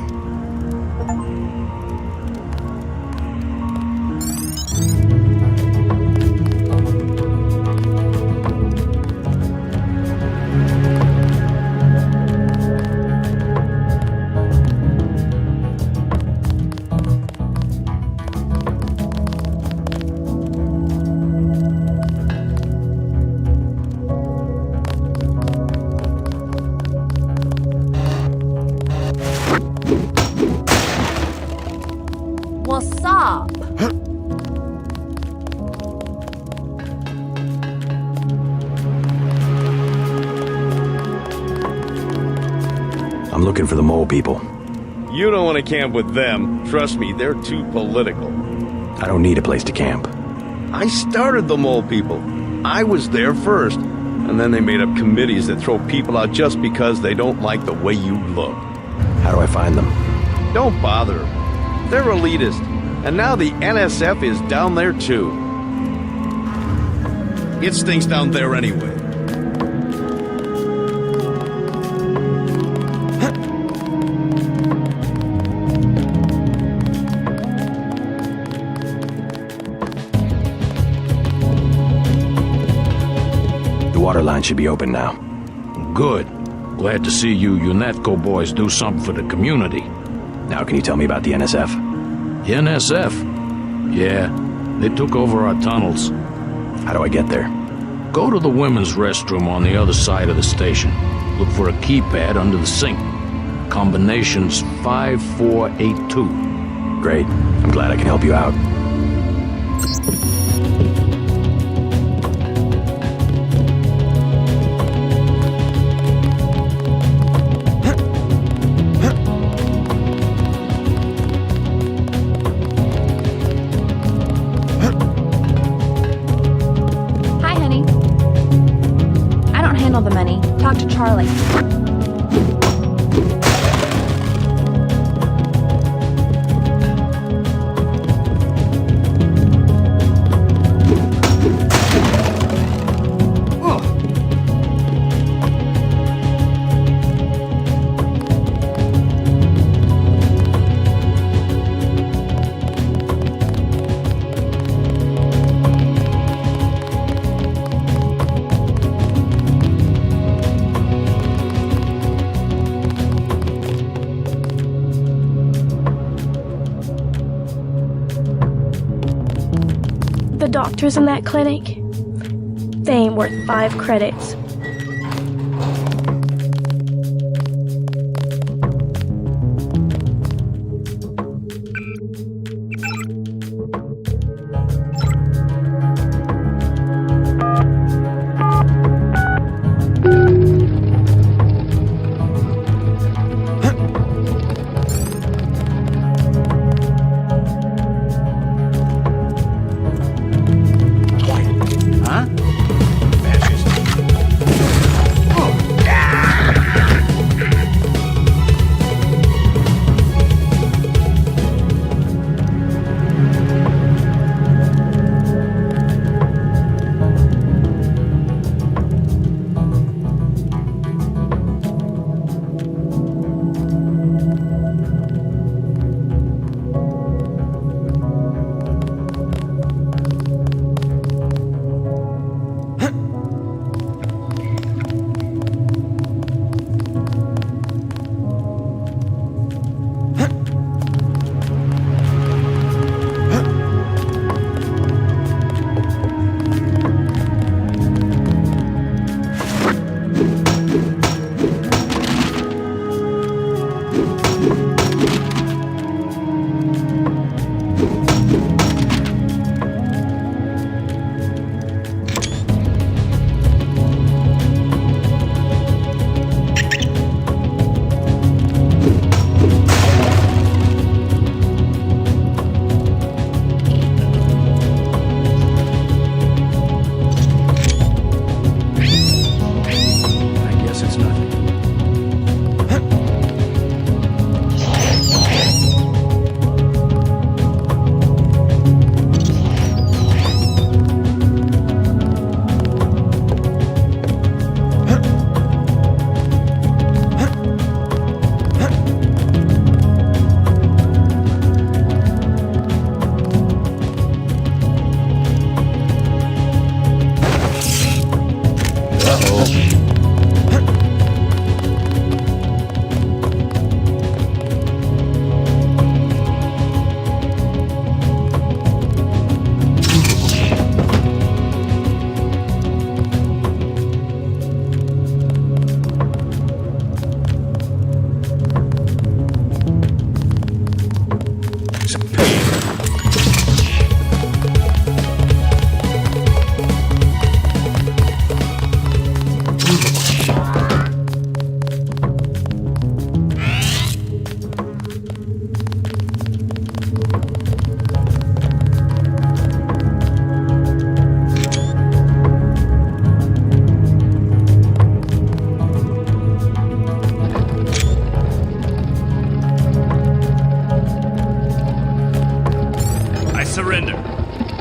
What's up? I'm looking for the mole people. You don't want to camp with them. Trust me, they're too political. I don't need a place to camp. I started the mole people. I was there first. And then they made up committees that throw people out just because they don't like the way you look. How do I find them? Don't bother. They're elitist. And now the NSF is down there too. It stinks down there anyway. The water line should be open now. Good. Glad to see you UNATCO boys do something for the community. Now can you tell me about the NSF? NSF? Yeah, they took over our tunnels. How do I get there? Go to the women's restroom on the other side of the station. Look for a keypad under the sink. Combination's 5482. Great. I'm glad I can help you out. The doctors in that clinic, they ain't worth 5 credits.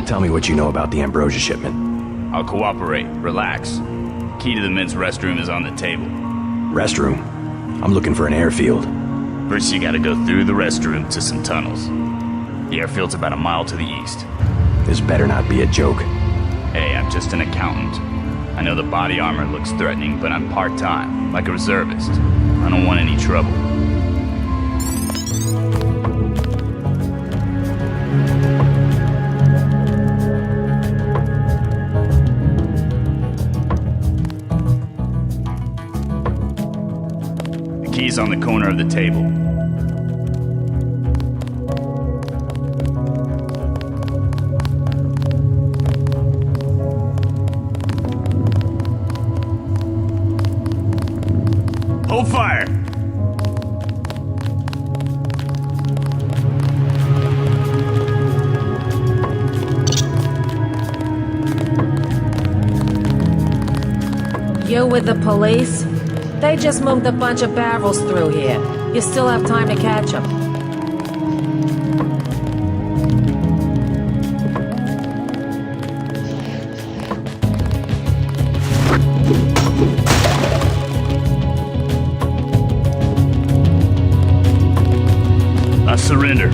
Tell me what you know about the Ambrosia shipment. I'll cooperate. Relax. Key to the men's restroom is on the table. Restroom? I'm looking for an airfield. First, you gotta go through the restroom to some tunnels. The airfield's about a mile to the east. This better not be a joke. Hey, I'm just an accountant. I know the body armor looks threatening, but I'm part-time, like a reservist. I don't want any trouble. The key's on the corner of the table. Hold fire! You with the police? They just moved a bunch of barrels through here. You still have time to catch them. I surrender.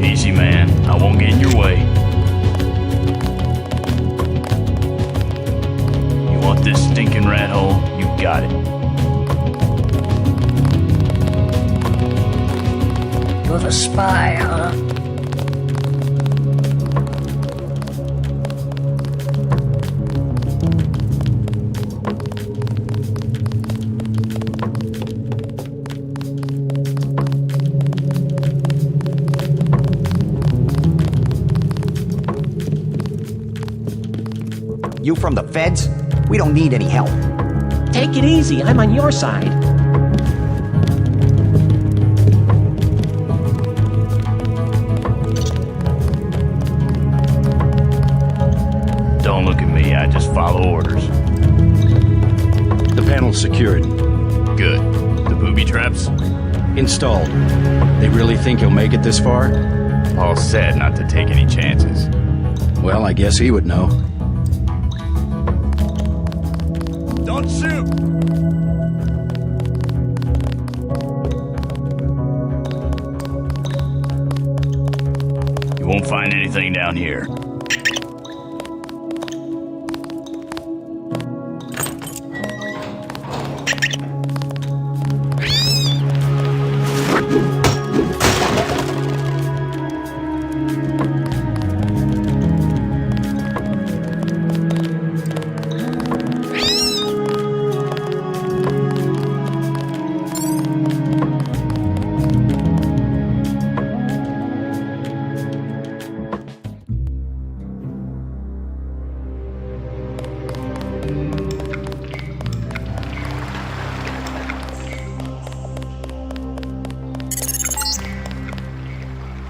Easy, man. I won't get in your way. You want this stinking rat hole? You got it. You're the spy, huh? You from the feds? We don't need any help. Take it easy, I'm on your side. Don't look at me, I just follow orders. The panel's secured. Good. The booby traps? Installed. They really think he'll make it this far? Paul said not to take any chances. Well, I guess he would know. Don't shoot! You won't find anything down here.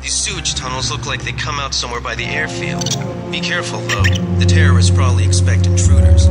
These sewage tunnels look like they come out somewhere by the airfield. Be careful, though. The terrorists probably expect intruders.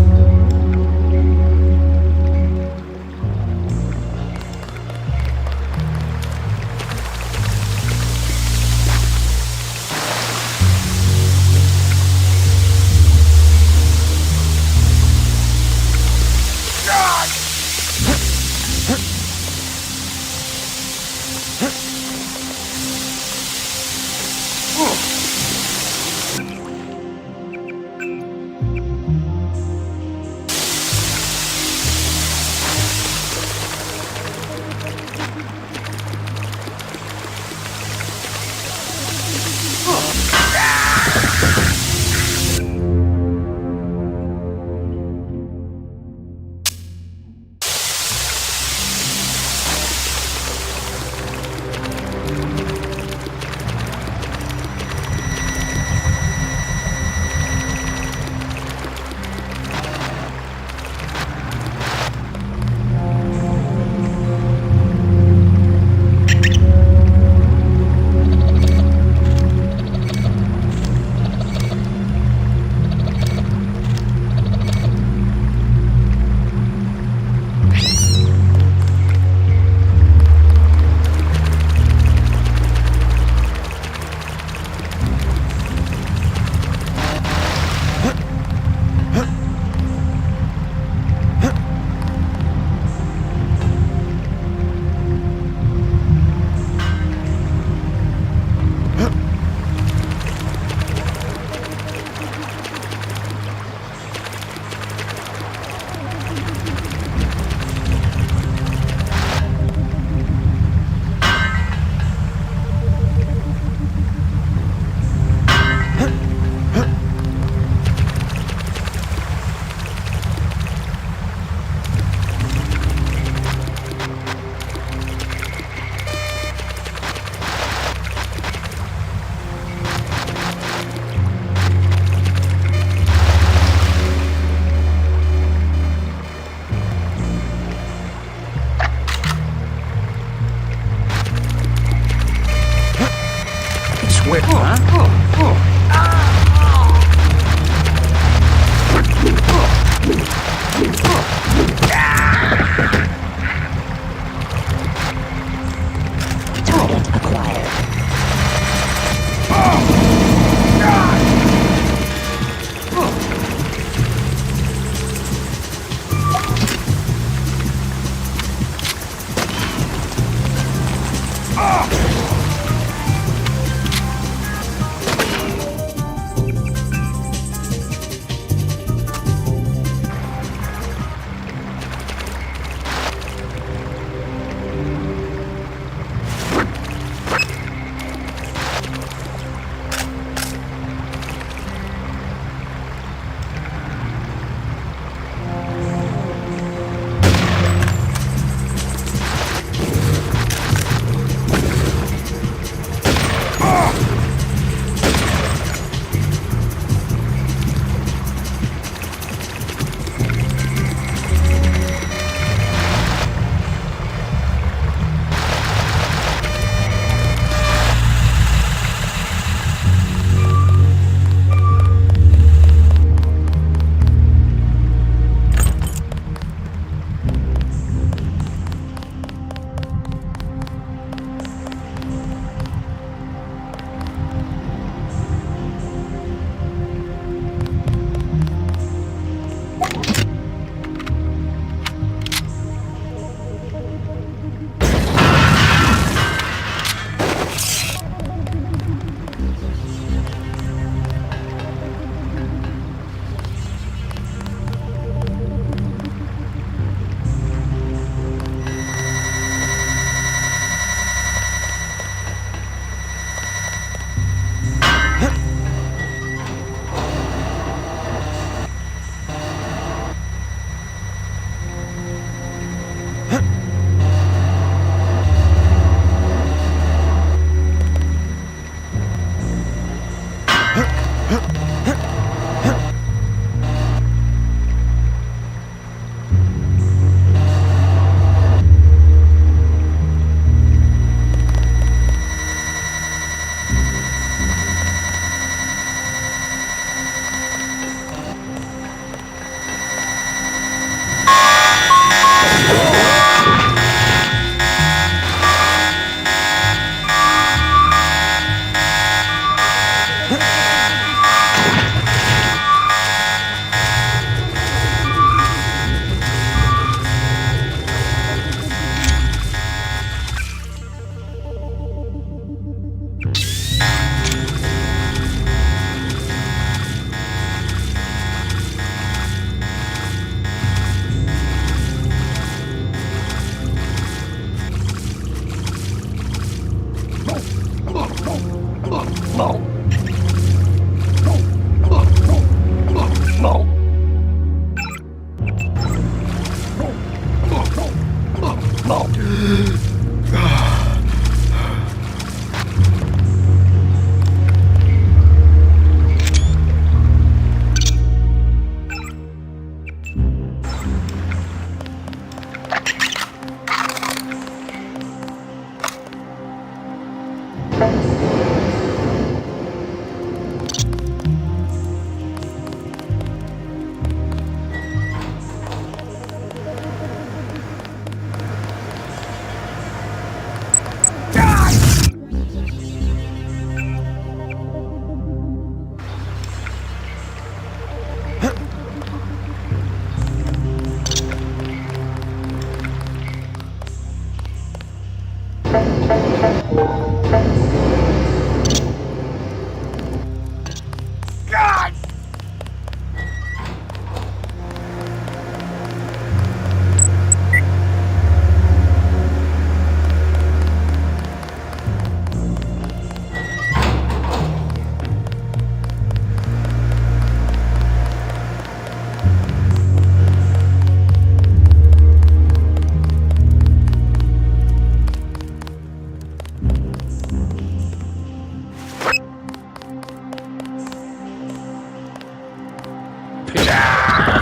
Now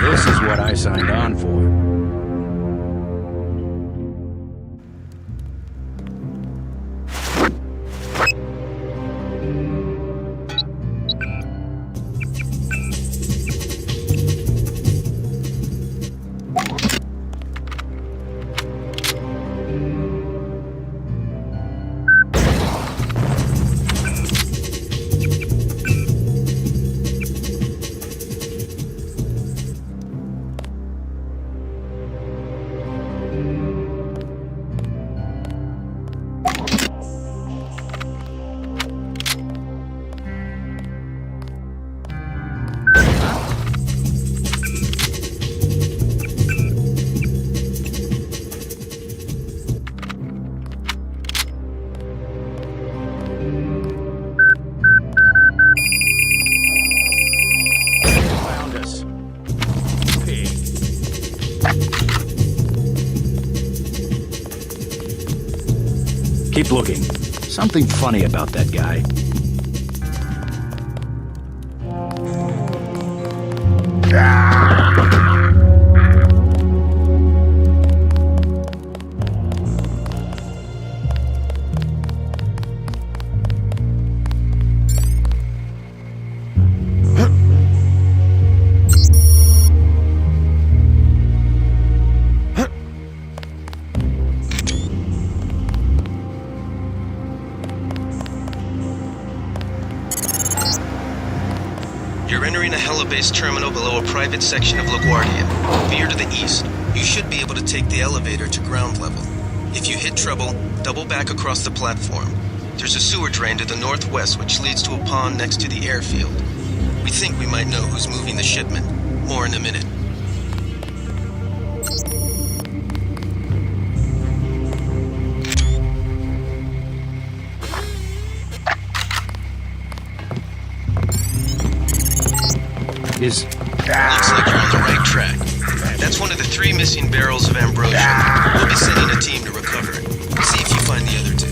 this is what I signed on for. Keep looking. Something funny about that guy. You're entering a Hella-based terminal below a private section of LaGuardia. Veer to the east. You should be able to take the elevator to ground level. If you hit trouble, double back across the platform. There's a sewer drain to the northwest which leads to a pond next to the airfield. We think we might know who's moving the shipment. More in a minute. Looks like you're on the right track. That's one of the 3 missing barrels of ambrosia. We'll be sending a team to recover it. See if you find the other 2.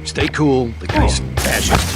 Stay cool. The guy's fascist.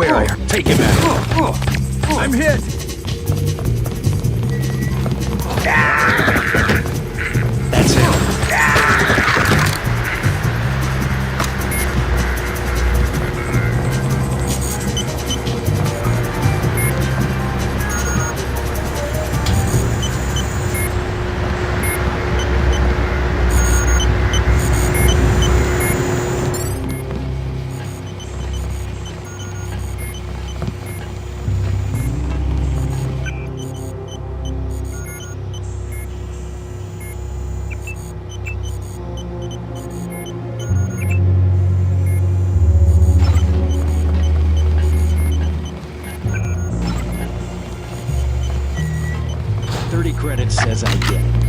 Where? Take him out. I'm hit. That's it. Credit says I get it.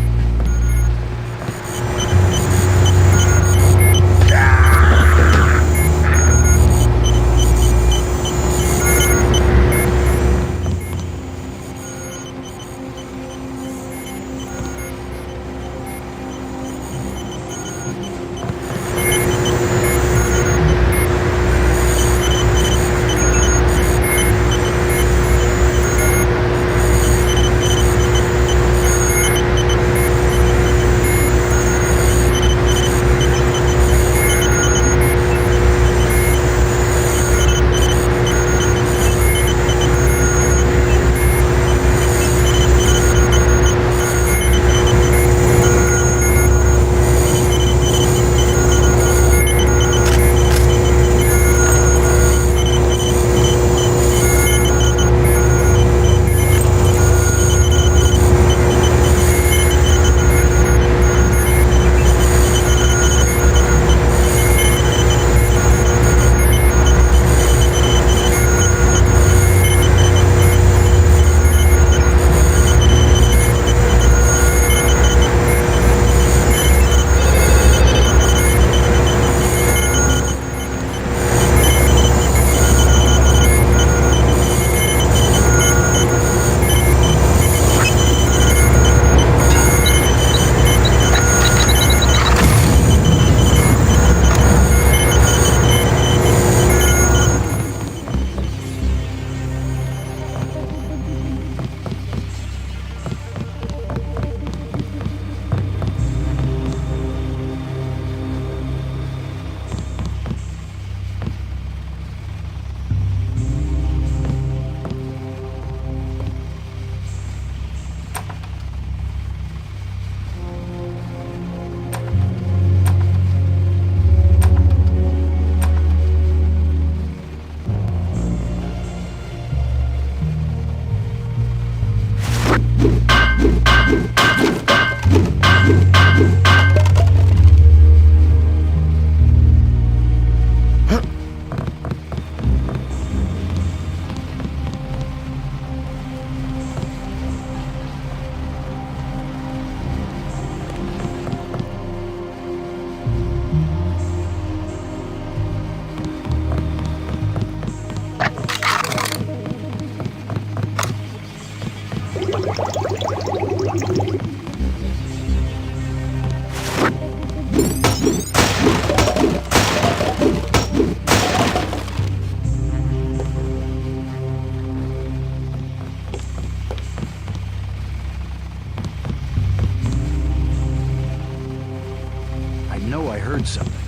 know I heard something.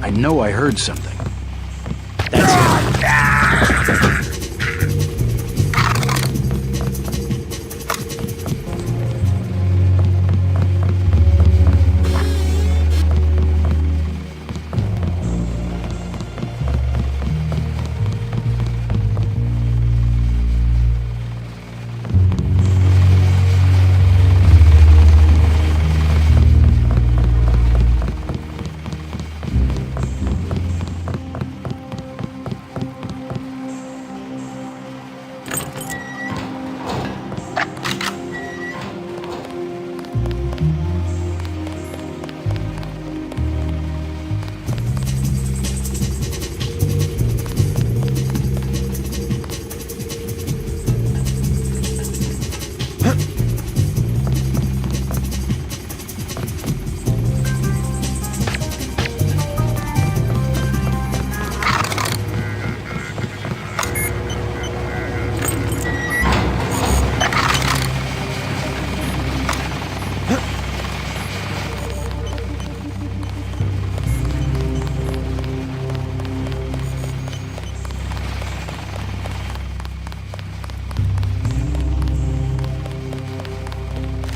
I know I heard something. That's it.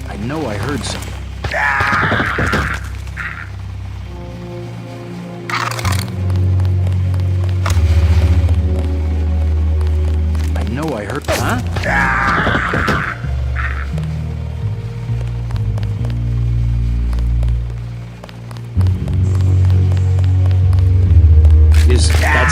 I know I heard something. I know I heard. Huh? That's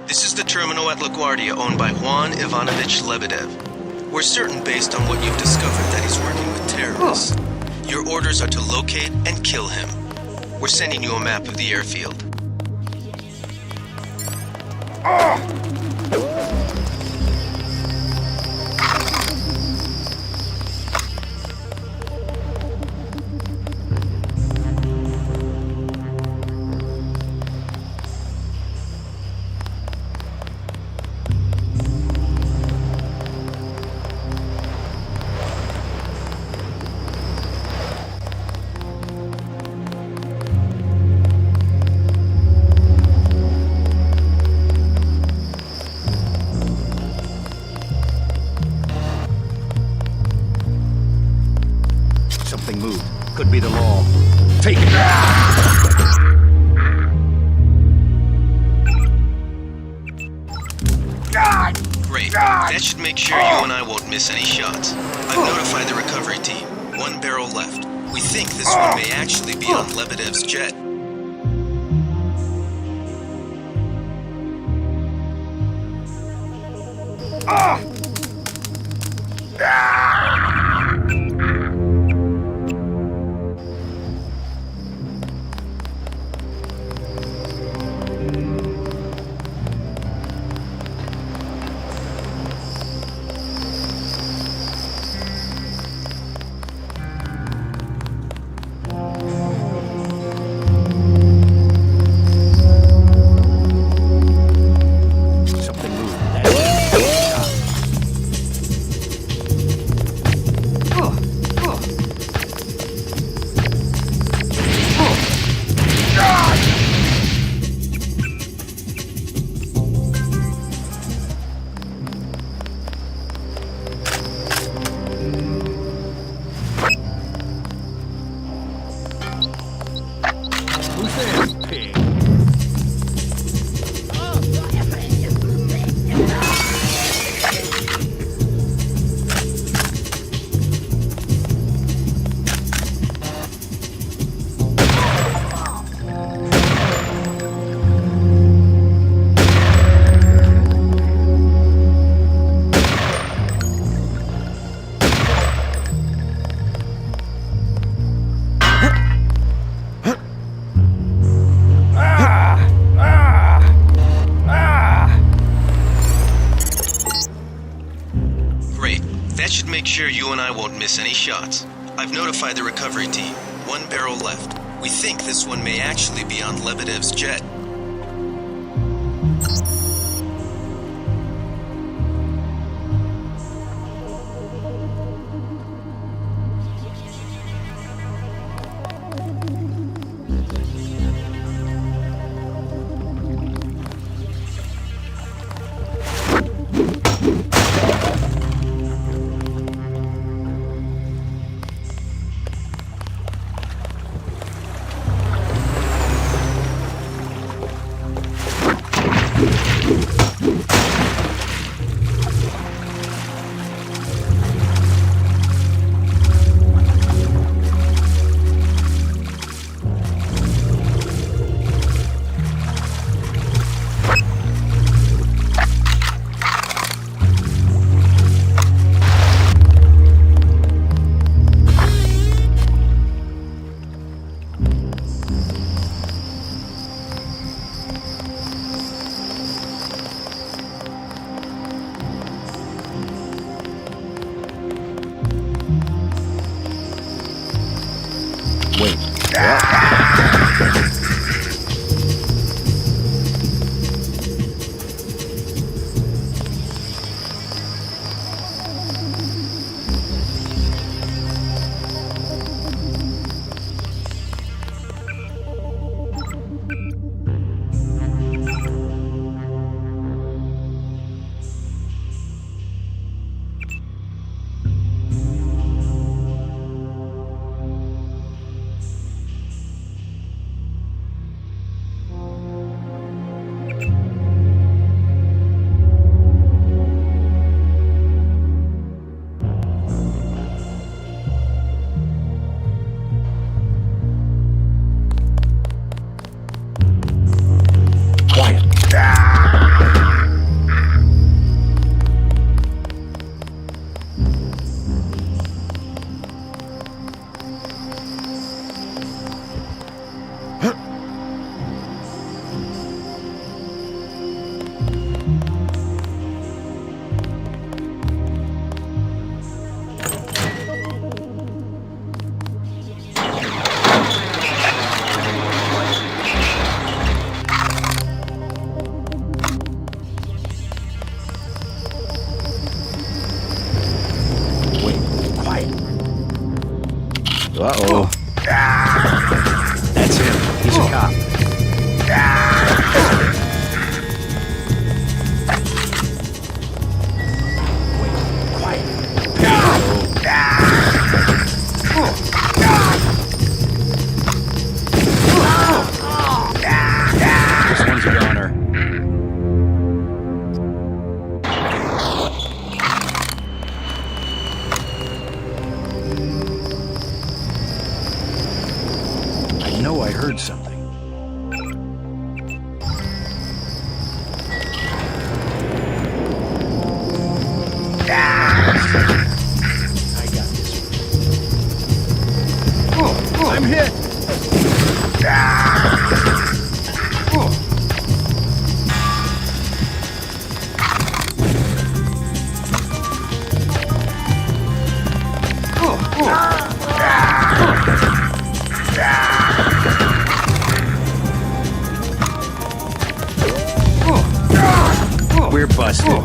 This is the terminal at LaGuardia owned by Juan Ivanovich Lebedev. We're certain based on what you've discovered that he's working with terrorists. Your orders are to locate and kill him. We're sending you a map of the airfield. Something moved. Could be the law. Take it! Great. That should make sure you and I won't miss any shots. I've notified the recovery team. 1 barrel left. We think this one may actually be on Lebedev's jet. That should make sure you and I won't miss any shots. I've notified the recovery team. 1 barrel left. We think this one may actually be on Lebedev's jet. Uh-oh. That's him. He's a cop. Wait, quiet. This one's a goner. I know I heard something. I got this one. I'm hit! We're busted.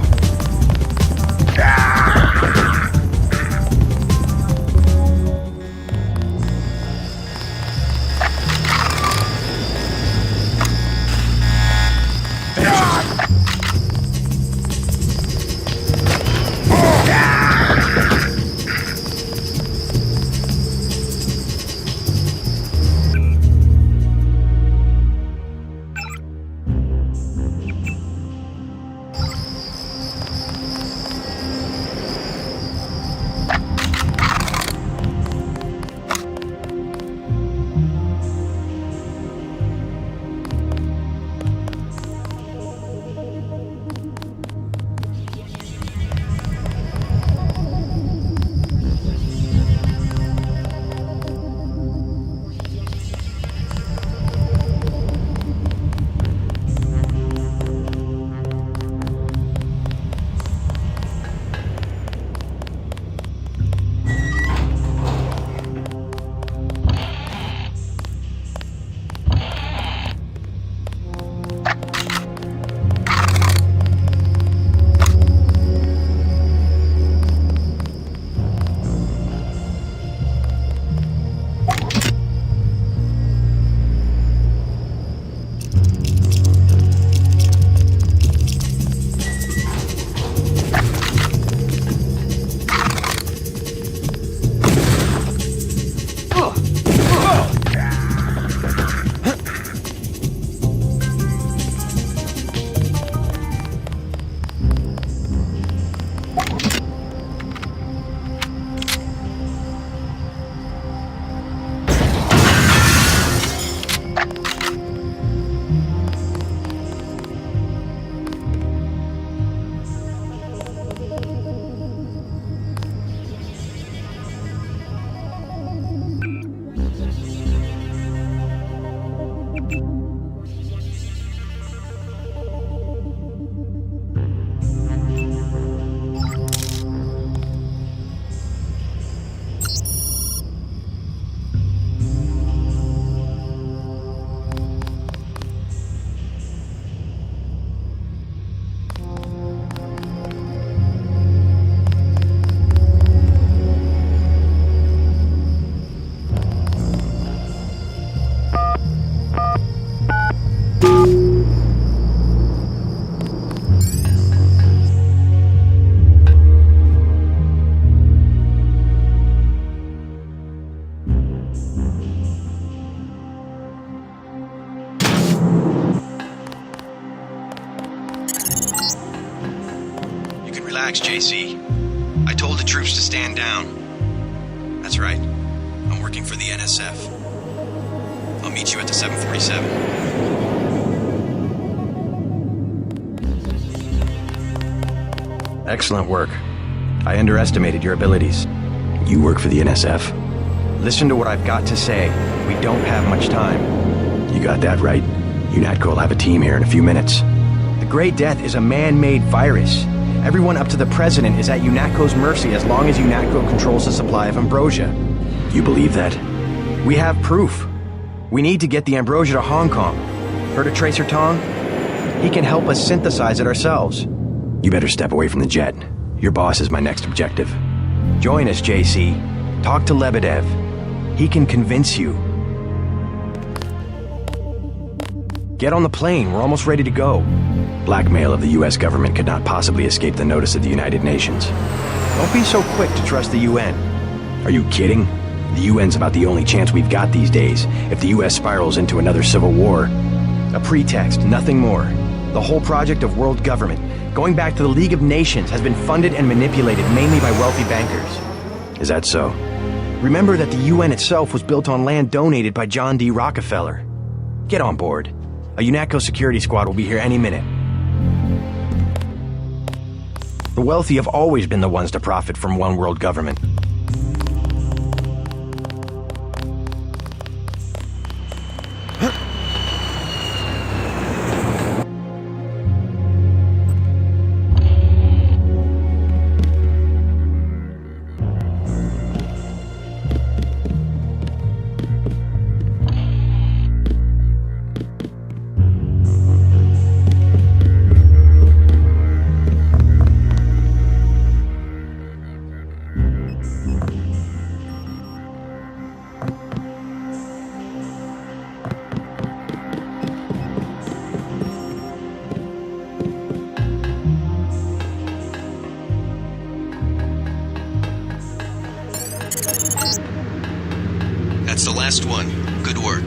Relax, JC. I told the troops to stand down. That's right. I'm working for the NSF. I'll meet you at the 747. Excellent work. I underestimated your abilities. You work for the NSF? Listen to what I've got to say. We don't have much time. You got that right. UNATCO will have a team here in a few minutes. The Grey Death is a man-made virus. Everyone up to the president is at UNATCO's mercy as long as UNATCO controls the supply of ambrosia. You believe that? We have proof. We need to get the ambrosia to Hong Kong. Heard of Tracer Tong? He can help us synthesize it ourselves. You better step away from the jet. Your boss is my next objective. Join us, JC. Talk to Lebedev. He can convince you. Get on the plane, we're almost ready to go. Blackmail of the US government could not possibly escape the notice of the United Nations. Don't be so quick to trust the UN. Are you kidding? The UN's about the only chance we've got these days, if the US spirals into another civil war. A pretext, nothing more. The whole project of world government, going back to the League of Nations, has been funded and manipulated mainly by wealthy bankers. Is that so? Remember that the UN itself was built on land donated by John D. Rockefeller. Get on board. A UNATCO security squad will be here any minute. The wealthy have always been the ones to profit from one world government. That's the last one. Good work.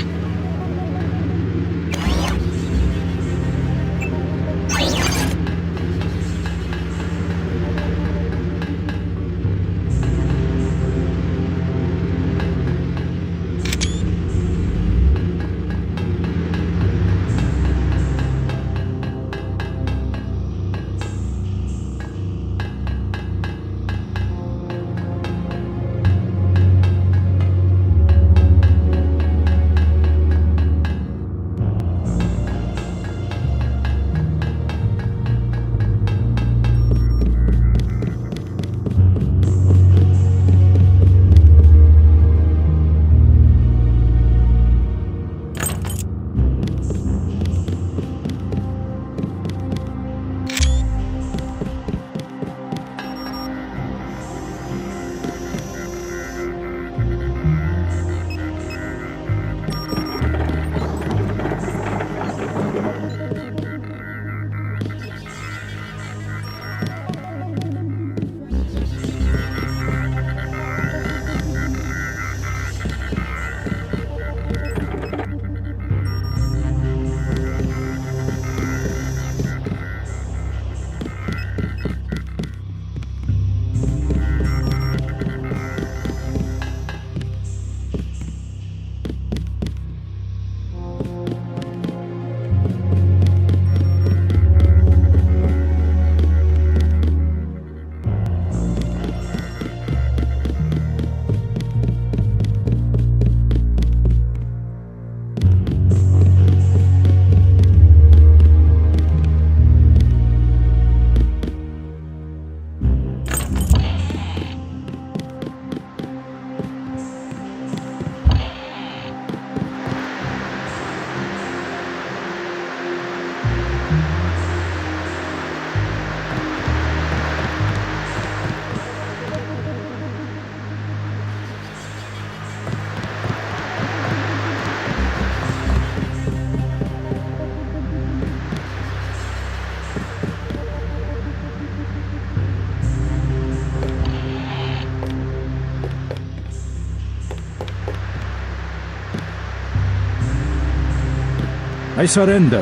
I surrender.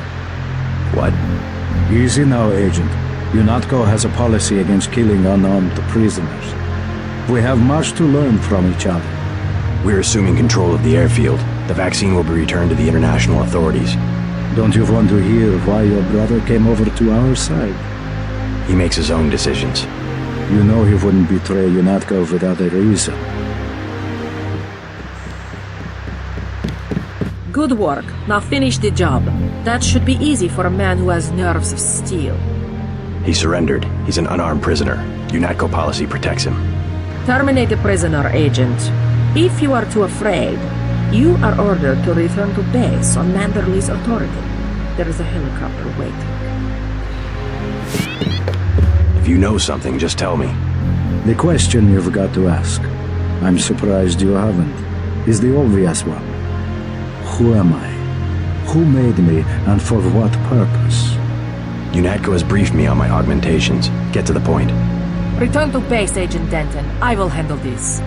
What? Easy now, Agent. UNATCO has a policy against killing unarmed prisoners. We have much to learn from each other. We're assuming control of the airfield. The vaccine will be returned to the international authorities. Don't you want to hear why your brother came over to our side? He makes his own decisions. You know he wouldn't betray UNATCO without a reason. Good work. Now finish the job. That should be easy for a man who has nerves of steel. He surrendered. He's an unarmed prisoner. UNATCO policy protects him. Terminate the prisoner, Agent. If you are too afraid, you are ordered to return to base on Manderley's authority. There is a helicopter waiting. If you know something, just tell me. The question you've got to ask. I'm surprised you haven't. is the obvious one. Who am I? Who made me, and for what purpose? UNATCO has briefed me on my augmentations. Get to the point. Return to base, Agent Denton. I will handle this.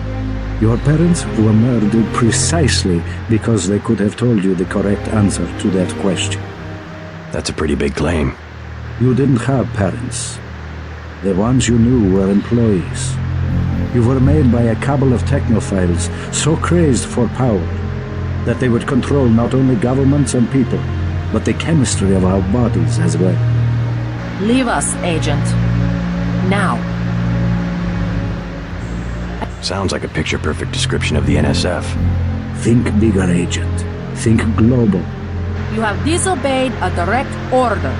Your parents were murdered precisely because they could have told you the correct answer to that question. That's a pretty big claim. You didn't have parents. The ones you knew were employees. You were made by a cabal of technophiles so crazed for power that they would control not only governments and people, but the chemistry of our bodies as well. Leave us, Agent. Now. Sounds like a picture-perfect description of the NSF. Think bigger, Agent. Think global. You have disobeyed a direct order.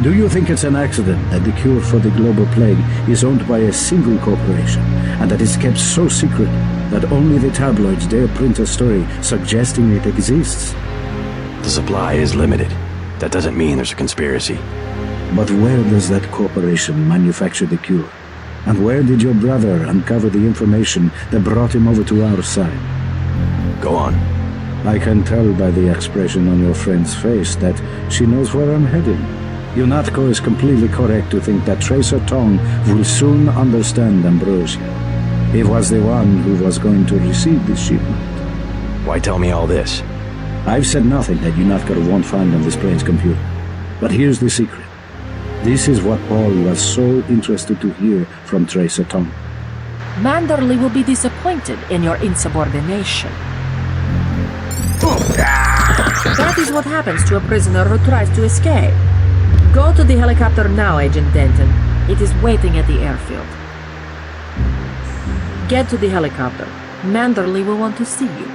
Do you think it's an accident that the cure for the global plague is owned by a single corporation, and that it's kept so secret that only the tabloids dare print a story suggesting it exists? The supply is limited. That doesn't mean there's a conspiracy. But where does that corporation manufacture the cure? And where did your brother uncover the information that brought him over to our side? Go on. I can tell by the expression on your friend's face that she knows where I'm heading. UNATCO is completely correct to think that Tracer Tong will soon understand Ambrosia. He was the one who was going to receive this shipment. Why tell me all this? I've said nothing that UNATCO won't find on this plane's computer. But here's the secret. This is what Paul was so interested to hear from Tracer Tong. Manderley will be disappointed in your insubordination. That is what happens to a prisoner who tries to escape. Go to the helicopter now, Agent Denton. It is waiting at the airfield. Get to the helicopter. Manderley will want to see you.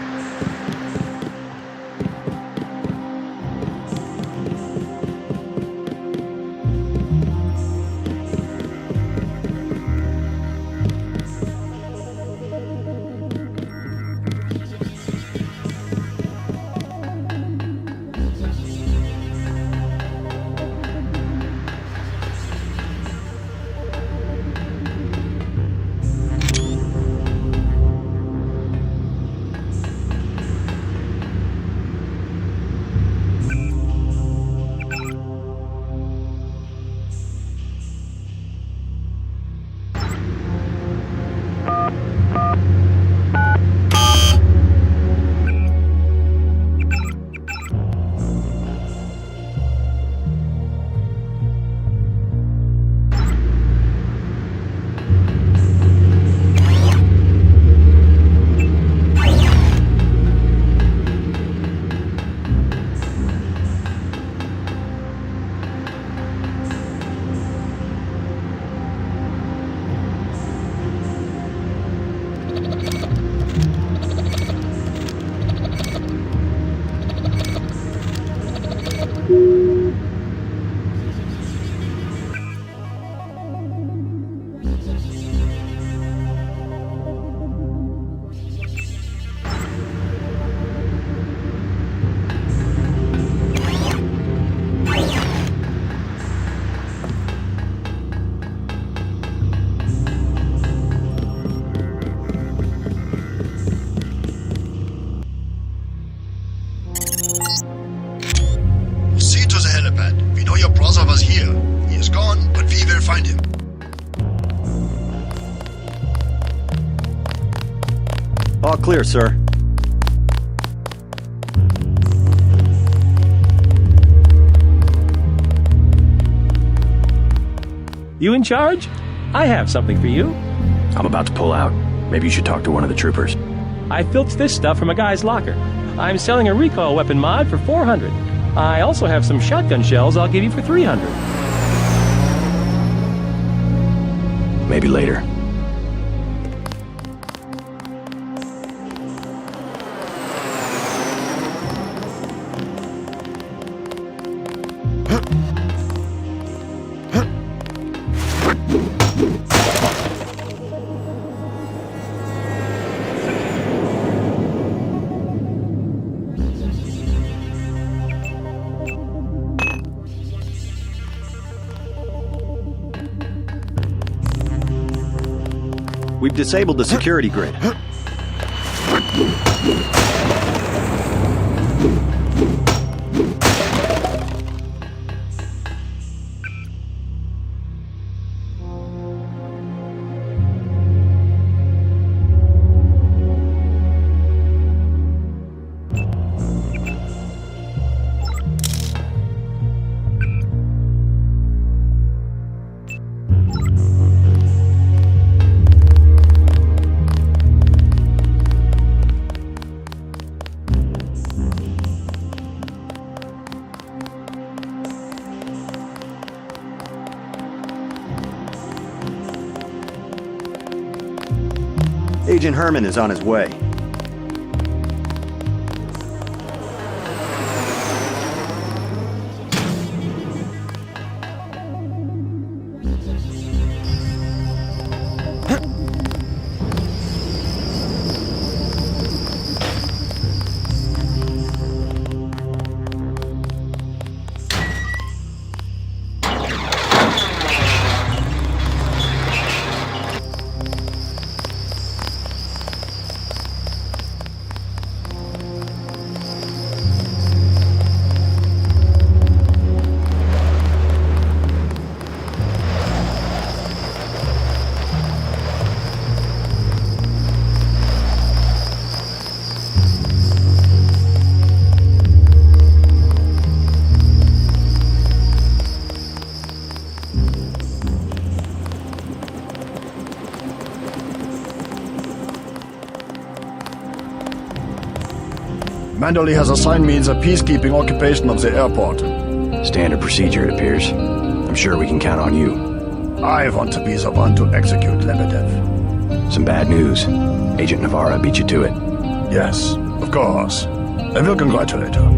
All clear, sir. You in charge? I have something for you. I'm about to pull out. Maybe you should talk to one of the troopers. I filched this stuff from a guy's locker. I'm selling a recoil weapon mod for 400. I also have some shotgun shells I'll give you for 300. Maybe later. We've disabled the security grid. Agent Herman is on his way. Manderley has assigned me the peacekeeping occupation of the airport. Standard procedure, it appears. I'm sure we can count on you. I want to be the one to execute Lebedev. Some bad news. Agent Navarra beat you to it. Yes, of course. I will congratulate her.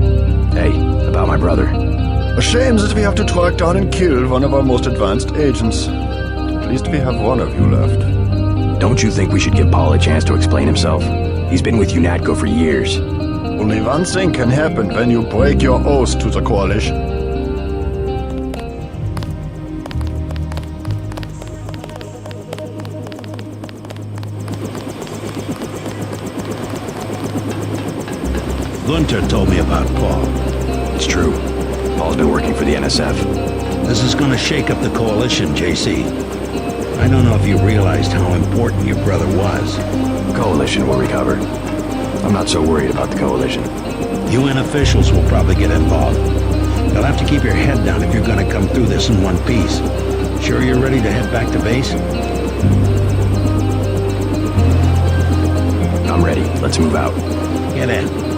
Hey, about my brother. A shame that we have to track down and kill one of our most advanced agents. At least we have one of you left. Don't you think we should give Paul a chance to explain himself? He's been with UNATCO for years. Only one thing can happen when you break your oath to the Coalition. Gunter told me about Paul. It's true. Paul's been working for the NSF. This is gonna shake up the Coalition, JC. I don't know if you realized how important your brother was. Coalition will recover. I'm not so worried about the Coalition. UN officials will probably get involved. You'll have to keep your head down if you're gonna come through this in one piece. Sure you're ready to head back to base? I'm ready. Let's move out. Get in.